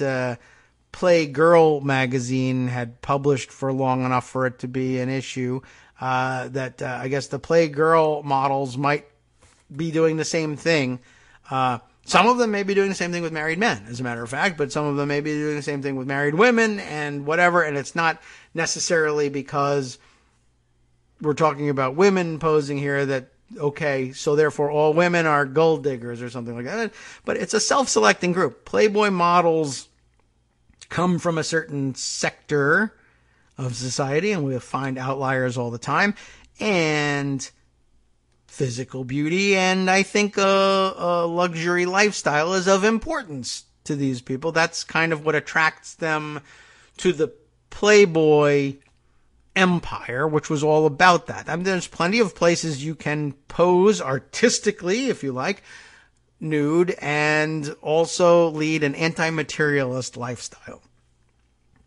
Playgirl magazine had published for long enough for it to be an issue, that I guess the Playgirl models might be doing the same thing. Some of them may be doing the same thing with married men, as a matter of fact, but some of them may be doing the same thing with married women and whatever, and it's not necessarily because we're talking about women posing here that, okay, so therefore all women are gold diggers or something like that, but it's a self-selecting group. Playboy models come from a certain sector of society, and we'll find outliers all the time, and physical beauty and I think a luxury lifestyle is of importance to these people. That's kind of what attracts them to the Playboy empire, which was all about that. I mean, there's plenty of places you can pose artistically, if you like, nude, and also lead an anti-materialist lifestyle.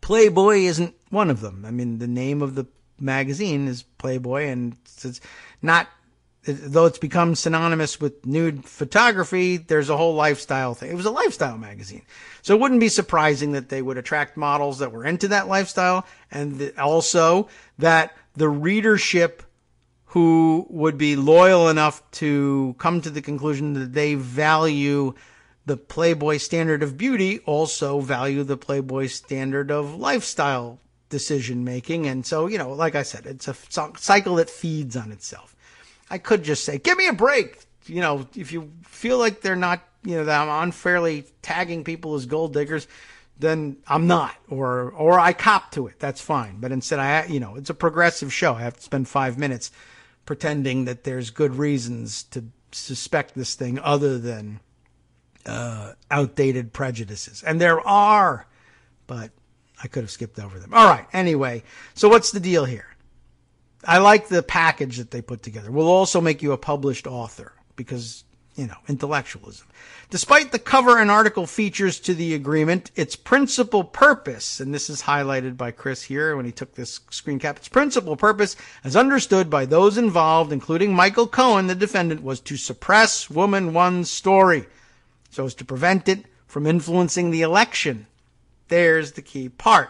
Playboy isn't one of them. I mean, the name of the magazine is Playboy, and it's not, though it's become synonymous with nude photography, there's a whole lifestyle thing. It was a lifestyle magazine. So it wouldn't be surprising that they would attract models that were into that lifestyle, and also that the readership who would be loyal enough to come to the conclusion that they value the Playboy standard of beauty also value the Playboy standard of lifestyle decision making. And so, like I said, it's a cycle that feeds on itself. I could just say, give me a break. If you feel like they're not, that I'm unfairly tagging people as gold diggers, then I'm not, or I cop to it. That's fine. But instead, it's a progressive show. I have to spend 5 minutes pretending that there's good reasons to suspect this thing other than outdated prejudices. And there are, but I could have skipped over them. All right. Anyway, so what's the deal here? I like the package that they put together. We'll also make you a published author because, intellectualism. Despite the cover and article features to the agreement, its principal purpose, and this is highlighted by Chris here when he took this screen cap, its principal purpose, as understood by those involved, including Michael Cohen, the defendant, was to suppress Woman One's story so as to prevent it from influencing the election. There's the key part.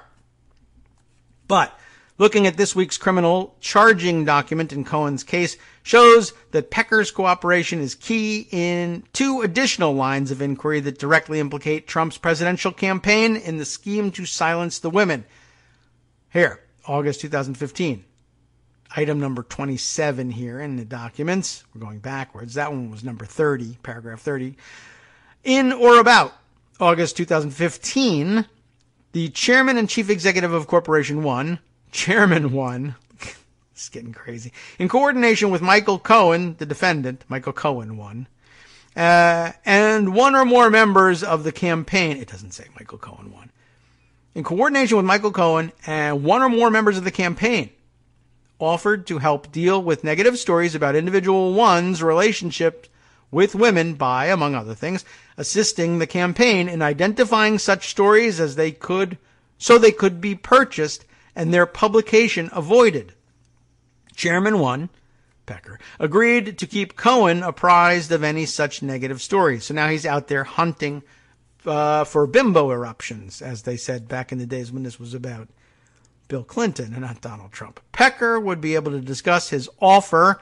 But looking at this week's criminal charging document in Cohen's case shows that Pecker's cooperation is key in 2 additional lines of inquiry that directly implicate Trump's presidential campaign in the scheme to silence the women. Here, August 2015. Item number 27 here in the documents. We're going backwards. That one was number 30, paragraph 30. In or about August 2015, the chairman and chief executive of Corporation One, Chairman One, it's getting crazy, in coordination with Michael Cohen, the defendant, Michael Cohen One, and one or more members of the campaign, it doesn't say Michael Cohen One, in coordination with Michael Cohen and one or more members of the campaign, offered to help deal with negative stories about individual one's relationship with women by, among other things, assisting the campaign in identifying such stories as they could be purchased and their publication avoided. Chairman One, Pecker, agreed to keep Cohen apprised of any such negative stories. So now he's out there hunting for bimbo eruptions, as they said back in the days when this was about Bill Clinton and not Donald Trump. Pecker would be able to discuss his offer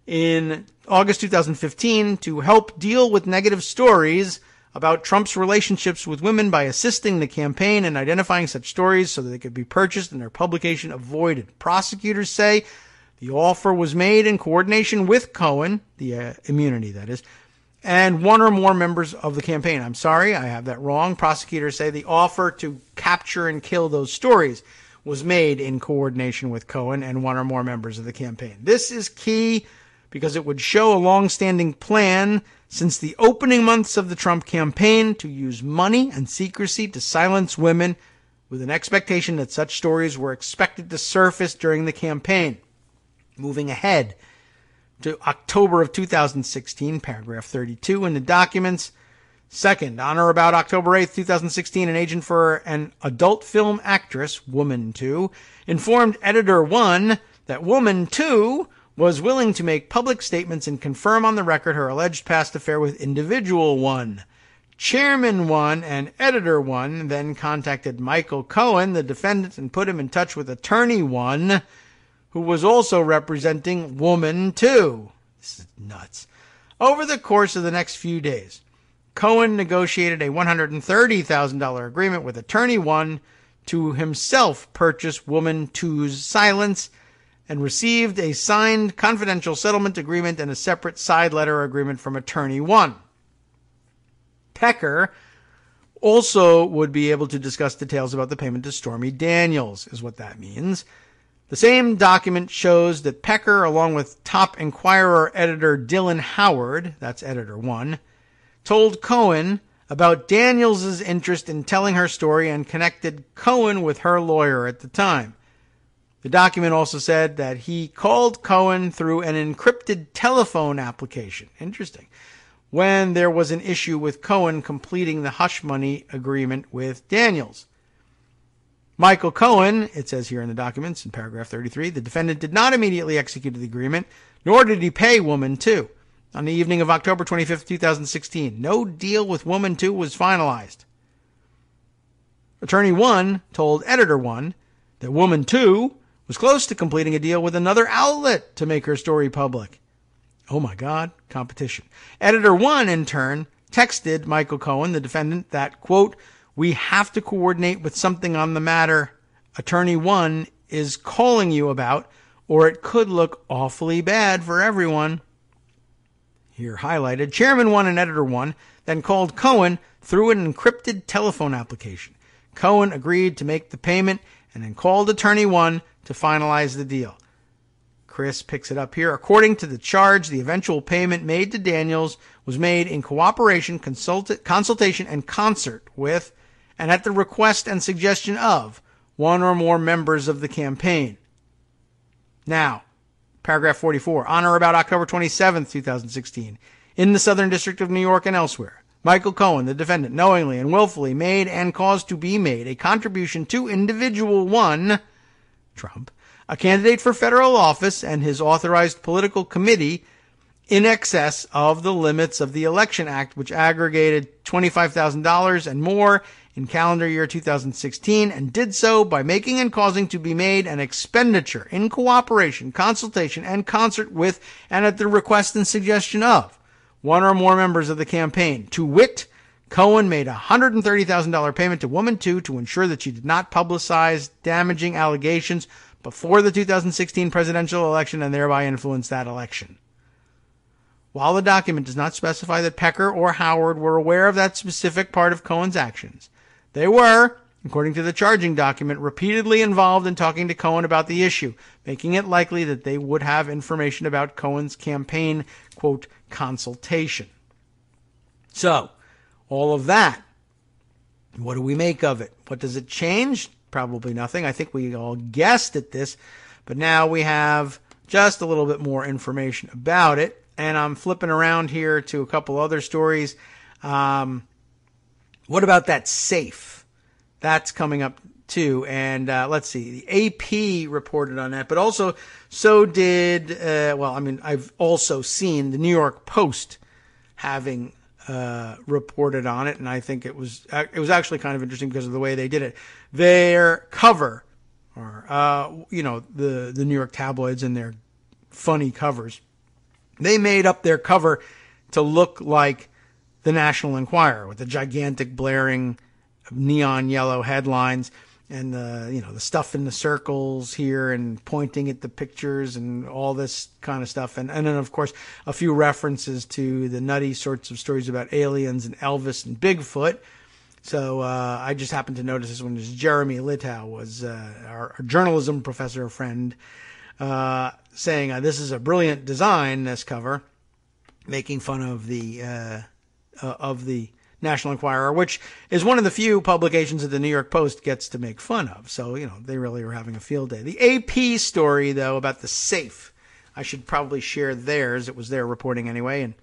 in August 2015 to help deal with negative stories about Trump's relationships with women by assisting the campaign in identifying such stories so that they could be purchased and their publication avoided. Prosecutors say the offer was made in coordination with Cohen, the immunity that is, and one or more members of the campaign. I'm sorry, I have that wrong. Prosecutors say the offer to capture and kill those stories was made in coordination with Cohen and one or more members of the campaign. This is key because it would show a long-standing plan since the opening months of the Trump campaign to use money and secrecy to silence women with an expectation that such stories were expected to surface during the campaign. Moving ahead, to October of 2016, paragraph 32 in the documents. Second, on or about October 8th, 2016, an agent for an adult film actress, Woman 2, informed Editor 1 that Woman 2 was willing to make public statements and confirm on the record her alleged past affair with Individual 1. Chairman 1 and Editor 1 then contacted Michael Cohen, the defendant, and put him in touch with Attorney 1, who was also representing Woman 2. This is nuts. Over the course of the next few days, Cohen negotiated a $130,000 agreement with Attorney 1 to himself purchase Woman 2's silence and received a signed confidential settlement agreement and a separate side letter agreement from Attorney 1. Pecker also would be able to discuss details about the payment to Stormy Daniels, is what that means. The same document shows that Pecker, along with top Enquirer editor Dylan Howard, that's Editor 1, told Cohen about Daniels' interest in telling her story and connected Cohen with her lawyer at the time. The document also said that he called Cohen through an encrypted telephone application. Interesting. When there was an issue with Cohen completing the hush money agreement with Daniels. Michael Cohen, it says here in the documents in paragraph 33, the defendant did not immediately execute the agreement, nor did he pay Woman 2. On the evening of October 25, 2016, no deal with Woman 2 was finalized. Attorney 1 told Editor 1 that Woman 2 was close to completing a deal with another outlet to make her story public. Oh my God, competition. Editor 1, in turn, texted Michael Cohen, the defendant, that, quote, we have to coordinate with something on the matter Attorney 1 is calling you about, or it could look awfully bad for everyone. Here highlighted, Chairman 1 and Editor 1 then called Cohen through an encrypted telephone application. Cohen agreed to make the payment and then called Attorney 1 to finalize the deal. Chris picks it up here. According to the charge, the eventual payment made to Daniels was made in cooperation, consultation, and concert with, and at the request and suggestion of, one or more members of the campaign. Now, paragraph 44, on or about October 27, 2016, in the Southern District of New York and elsewhere, Michael Cohen, the defendant, knowingly and willfully made and caused to be made a contribution to Individual 1, Trump, a candidate for federal office and his authorized political committee in excess of the limits of the Election Act, which aggregated $25,000 and more in calendar year 2016, and did so by making and causing to be made an expenditure in cooperation, consultation, and concert with, and at the request and suggestion of, one or more members of the campaign. To wit, Cohen made a $130,000 payment to Woman 2 to ensure that she did not publicize damaging allegations before the 2016 presidential election and thereby influence that election. While the document does not specify that Pecker or Howard were aware of that specific part of Cohen's actions, they were, according to the charging document, repeatedly involved in talking to Cohen about the issue, making it likely that they would have information about Cohen's campaign, quote, consultation. So, all of that, what do we make of it? What does it change? Probably nothing. I think we all guessed at this, but now we have just a little bit more information about it. And I'm flipping around here to a couple other stories. What about that safe? That's coming up too. And let's see. The AP reported on that, but also so did, I've also seen the New York Post having reported on it, and I think it was actually kind of interesting because of the way they did it. Their cover, or the New York tabloids and their funny covers, they made up their cover to look like the National Enquirer with the gigantic blaring neon yellow headlines and the stuff in the circles here and pointing at the pictures and all this kind of stuff. And then, of course, a few references to the nutty sorts of stories about aliens and Elvis and Bigfoot. So I just happened to notice this one. Jeremy Littow was our journalism professor friend, saying this is a brilliant design, this cover, making fun of the National Enquirer, which is one of the few publications that the New York Post gets to make fun of. So, they really are having a field day. The AP story, though, about the safe. I should probably share theirs. It was their reporting anyway, and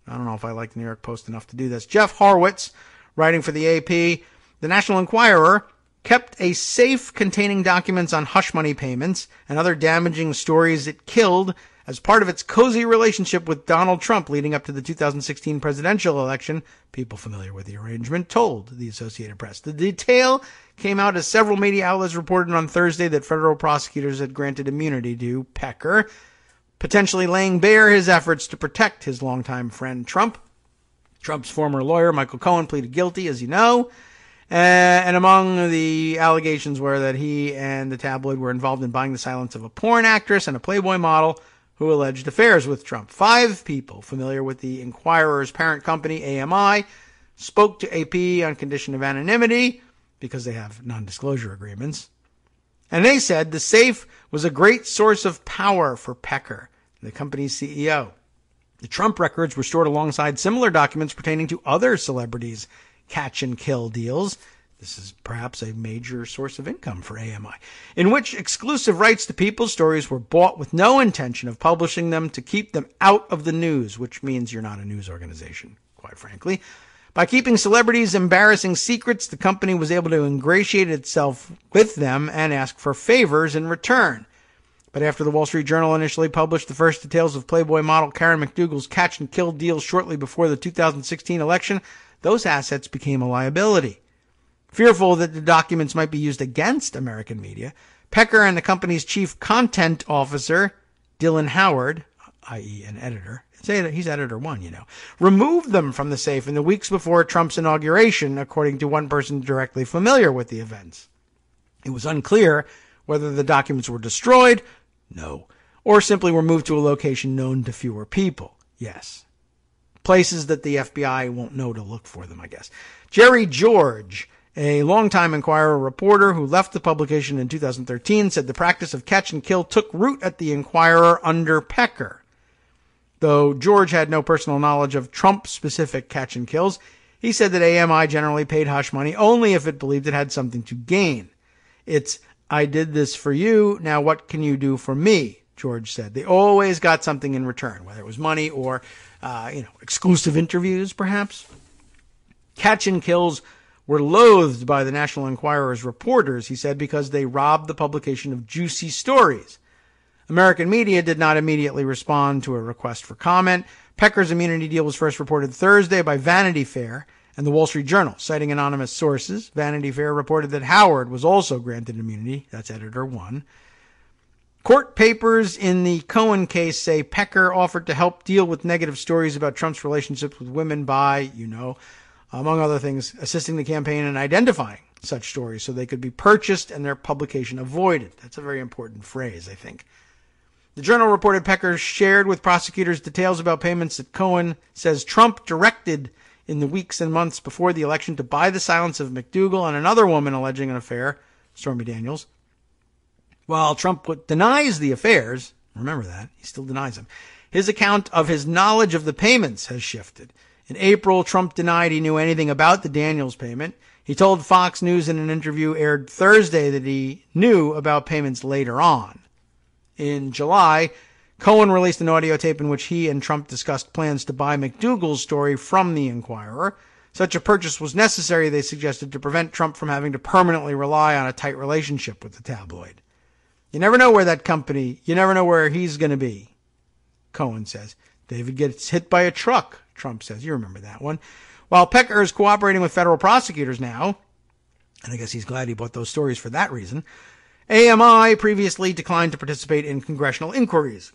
I don't know if I like the New York Post enough to do this. Jeff Horwitz, writing for the AP, the National Enquirer kept a safe containing documents on hush money payments and other damaging stories it killed as part of its cozy relationship with Donald Trump leading up to the 2016 presidential election. People familiar with the arrangement told the Associated Press. The detail came out as several media outlets reported on Thursday that federal prosecutors had granted immunity to Pecker, potentially laying bare his efforts to protect his longtime friend Trump. Trump's former lawyer, Michael Cohen, pleaded guilty, as you know. And among the allegations were that he and the tabloid were involved in buying the silence of a porn actress and a Playboy model who alleged affairs with Trump. 5 people familiar with the Enquirer's parent company, AMI, spoke to AP on condition of anonymity because they have non-disclosure agreements. And they said the safe was a great source of power for Pecker, the company's CEO. The Trump records were stored alongside similar documents pertaining to other celebrities' catch-and-kill deals. This is perhaps a major source of income for AMI, in which exclusive rights to people's stories were bought with no intention of publishing them to keep them out of the news, which means you're not a news organization, quite frankly. By keeping celebrities' embarrassing secrets, the company was able to ingratiate itself with them and ask for favors in return. But after the Wall Street Journal initially published the first details of Playboy model Karen McDougal's catch-and-kill deal shortly before the 2016 election, those assets became a liability. Fearful that the documents might be used against American media, Pecker and the company's chief content officer, Dylan Howard, i.e. an editor, say that he's editor 1, removed them from the safe in the weeks before Trump's inauguration, according to one person directly familiar with the events. It was unclear whether the documents were destroyed, no, or simply were moved to a location known to fewer people, yes. Places that the FBI won't know to look for them, I guess. Jerry George, a longtime Enquirer reporter who left the publication in 2013, said the practice of catch and kill took root at the Enquirer under Pecker. Though George had no personal knowledge of Trump-specific catch and kills, he said that AMI generally paid hush money only if it believed it had something to gain. It's, I did this for you, now what can you do for me? George said. They always got something in return, whether it was money or exclusive interviews, perhaps. Catch and kills were loathed by the National Enquirer's reporters, he said, because they robbed the publication of juicy stories. American media did not immediately respond to a request for comment. Pecker's immunity deal was first reported Thursday by Vanity Fair and the Wall Street Journal. Citing anonymous sources, Vanity Fair reported that Howard was also granted immunity. That's editor 1. Court papers in the Cohen case say Pecker offered to help deal with negative stories about Trump's relationships with women by, among other things, assisting the campaign in identifying such stories so they could be purchased and their publication avoided. That's a very important phrase, I think. The Journal reported Pecker shared with prosecutors details about payments that Cohen says Trump directed in the weeks and months before the election to buy the silence of McDougal and another woman alleging an affair, Stormy Daniels. While Trump denies the affairs, remember that, he still denies them, his account of his knowledge of the payments has shifted. In April, Trump denied he knew anything about the Daniels payment. He told Fox News in an interview aired Thursday that he knew about payments later on. In July, Cohen released an audio tape in which he and Trump discussed plans to buy McDougal's story from the Enquirer. Such a purchase was necessary, they suggested, to prevent Trump from having to permanently rely on a tight relationship with the tabloid. You never know where that company, you never know where he's going to be, Cohen says. David gets hit by a truck, Trump says. You remember that one. While Pecker is cooperating with federal prosecutors now, and I guess he's glad he bought those stories for that reason, AMI previously declined to participate in congressional inquiries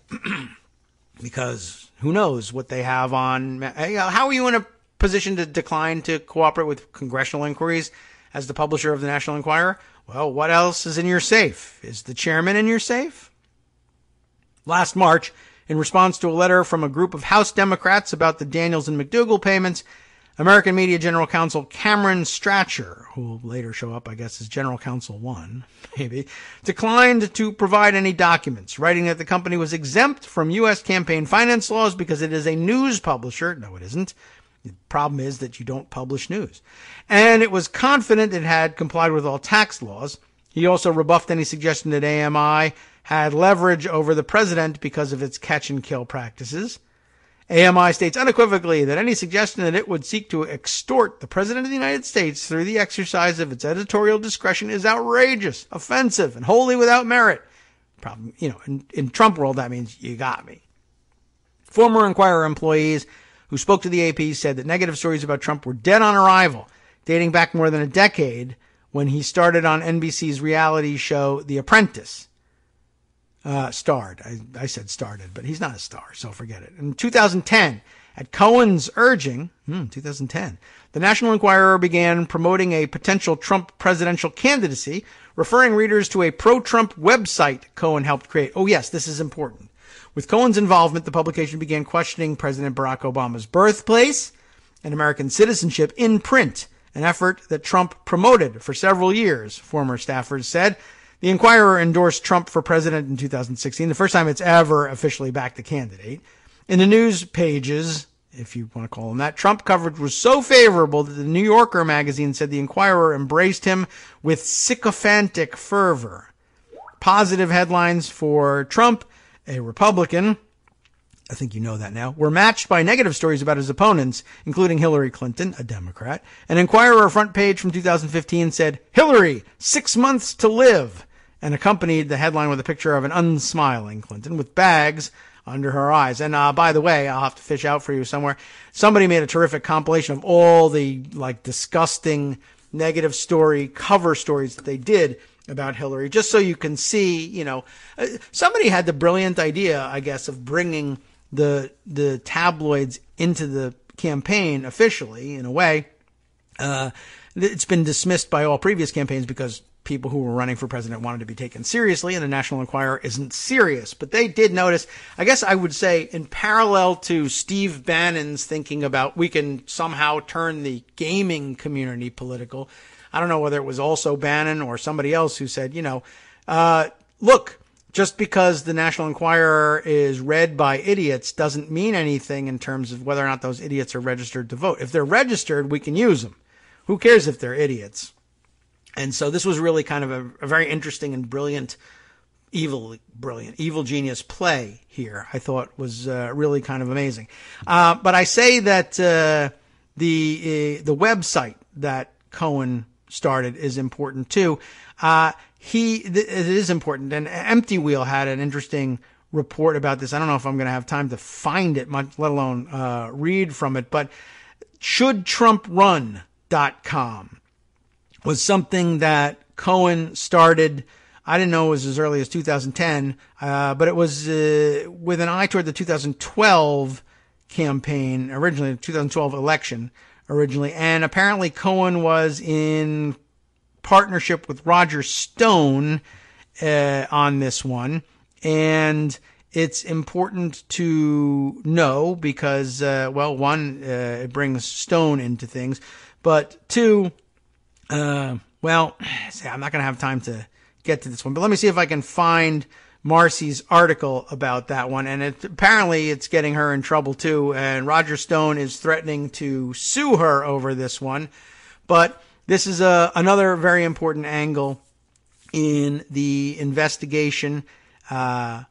because who knows what they have on. How are you in a position to decline to cooperate with congressional inquiries as the publisher of the National Enquirer? Well, what else is in your safe? Is the chairman in your safe? Last March, in response to a letter from a group of House Democrats about the Daniels and McDougal payments, American Media General Counsel Cameron Stracher, who will later show up, I guess, as General Counsel 1, maybe, declined to provide any documents, writing that the company was exempt from U.S. campaign finance laws because it is a news publisher. No, it isn't. The problem is that you don't publish news. And it was confident it had complied with all tax laws. He also rebuffed any suggestion that AMI had leverage over the president because of its catch-and-kill practices. AMI states unequivocally that any suggestion that it would seek to extort the President of the United States through the exercise of its editorial discretion is outrageous, offensive, and wholly without merit. Problem, in Trump world, that means you got me. Former Inquirer employees who spoke to the AP said that negative stories about Trump were dead on arrival, dating back more than a decade when he started on NBC's reality show The Apprentice. Starred. I said started, but he's not a star, so forget it. In 2010, at Cohen's urging, 2010, the National Enquirer began promoting a potential Trump presidential candidacy, referring readers to a pro-Trump website Cohen helped create. Oh, yes, this is important. With Cohen's involvement, the publication began questioning President Barack Obama's birthplace and American citizenship in print, an effort that Trump promoted for several years, former staffers said. The Enquirer endorsed Trump for president in 2016, the first time it's ever officially backed a candidate. In the news pages, if you want to call them that, Trump coverage was so favorable that the New Yorker magazine said the Enquirer embraced him with sycophantic fervor. Positive headlines for Trump, a Republican, I think you know that now, were matched by negative stories about his opponents, including Hillary Clinton, a Democrat. An Enquirer front page from 2015 said, "Hillary, 6 months to live," and accompanied the headline with a picture of an unsmiling Clinton with bags under her eyes. And by the way, I'll have to fish out for you somewhere. Somebody made a terrific compilation of all the disgusting negative story cover stories that they did about Hillary, just so you can see, somebody had the brilliant idea, I guess, of bringing the tabloids into the campaign officially, in a way. It's been dismissed by all previous campaigns because people who were running for president wanted to be taken seriously, and the National Enquirer isn't serious. But they did notice, I guess I would say, in parallel to Steve Bannon's thinking about we can somehow turn the gaming community political. I don't know whether it was also Bannon or somebody else who said, look, just because the National Enquirer is read by idiots doesn't mean anything in terms of whether or not those idiots are registered to vote. If they're registered, we can use them. Who cares if they're idiots? And so this was really kind of a very interesting and brilliant evil genius play here. I thought was really kind of amazing. But I say that the website that Cohen started is important too. It is important. And Empty Wheel had an interesting report about this. I don't know if I'm going to have time to find it, much let alone read from it. But shouldtrumprun.com was something that Cohen started. I didn't know it was as early as 2010, but it was with an eye toward the 2012 campaign, originally the 2012 election originally. And apparently Cohen was in partnership with Roger Stone on this one. And it's important to know because, one, it brings Stone into things, but two, I'm not going to have time to get to this one, but let me see if I can find Marcy's article about that one. And apparently it's getting her in trouble too. And Roger Stone is threatening to sue her over this one. But this is another very important angle in the investigation. I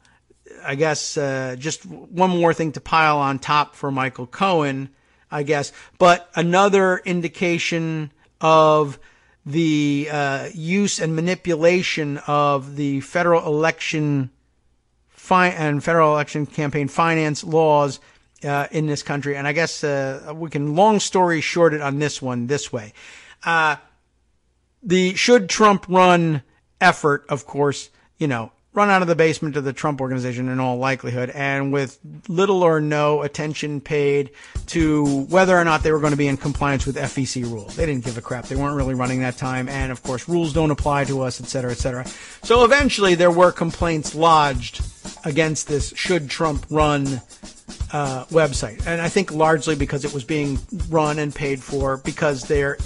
guess just one more thing to pile on top for Michael Cohen, I guess. But another indication of the use and manipulation of the federal election and federal election campaign finance laws in this country. And I guess we can long story short it on this one this way. The Should Trump Run effort, of course, run out of the basement of the Trump organization in all likelihood, and with little or no attention paid to whether or not they were going to be in compliance with FEC rules. They didn't give a crap. They weren't really running that time. And of course, rules don't apply to us, et cetera, et cetera. So eventually there were complaints lodged against this Should Trump Run website. And I think largely because it was being run and paid for because they're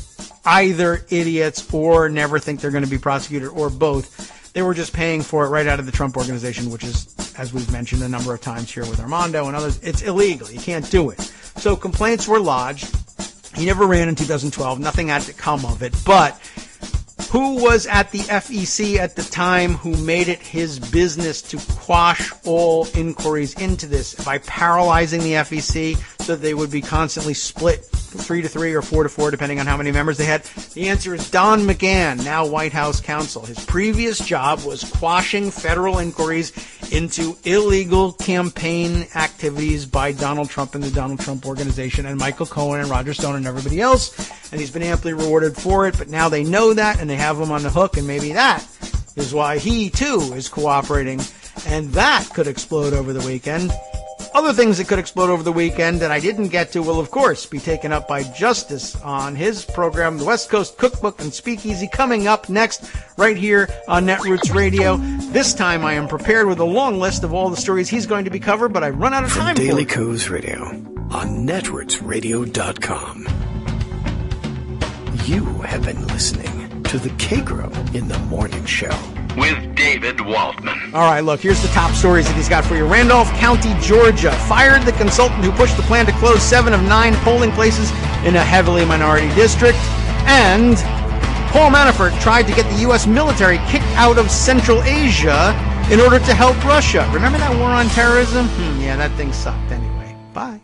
either idiots or never think they're going to be prosecuted or both. They were just paying for it right out of the Trump organization, which is, as we've mentioned a number of times here with Armando and others, it's illegal. You can't do it. So complaints were lodged. He never ran in 2012. Nothing had to come of it. But who was at the FEC at the time, who made it his business to quash all inquiries into this by paralyzing the FEC so that they would be constantly split 3-3 or 4-4, depending on how many members they had? The answer is Don McGahn, now White House counsel. His previous job was quashing federal inquiries into illegal campaign activities by Donald Trump and the Donald Trump Organization and Michael Cohen and Roger Stone and everybody else, and he's been amply rewarded for it, but now they know that and they have him on the hook, and maybe that is why he too is cooperating, and that could explode over the weekend. Other things that could explode over the weekend that I didn't get to will, of course, be taken up by Justice on his program, the West Coast Cookbook and Speakeasy, coming up next right here on Netroots Radio. This time I am prepared with a long list of all the stories he's going to be covered, but I run out of time for it. Daily Kos Radio on netrootsradio.com. You have been listening to the Kagro in the Morning Show with David Waldman. All right, look, here's the top stories that he's got for you. Randolph County, Georgia, fired the consultant who pushed the plan to close 7 of 9 polling places in a heavily minority district. And Paul Manafort tried to get the U.S. military kicked out of Central Asia in order to help Russia. Remember that war on terrorism? Yeah, that thing sucked anyway. Bye.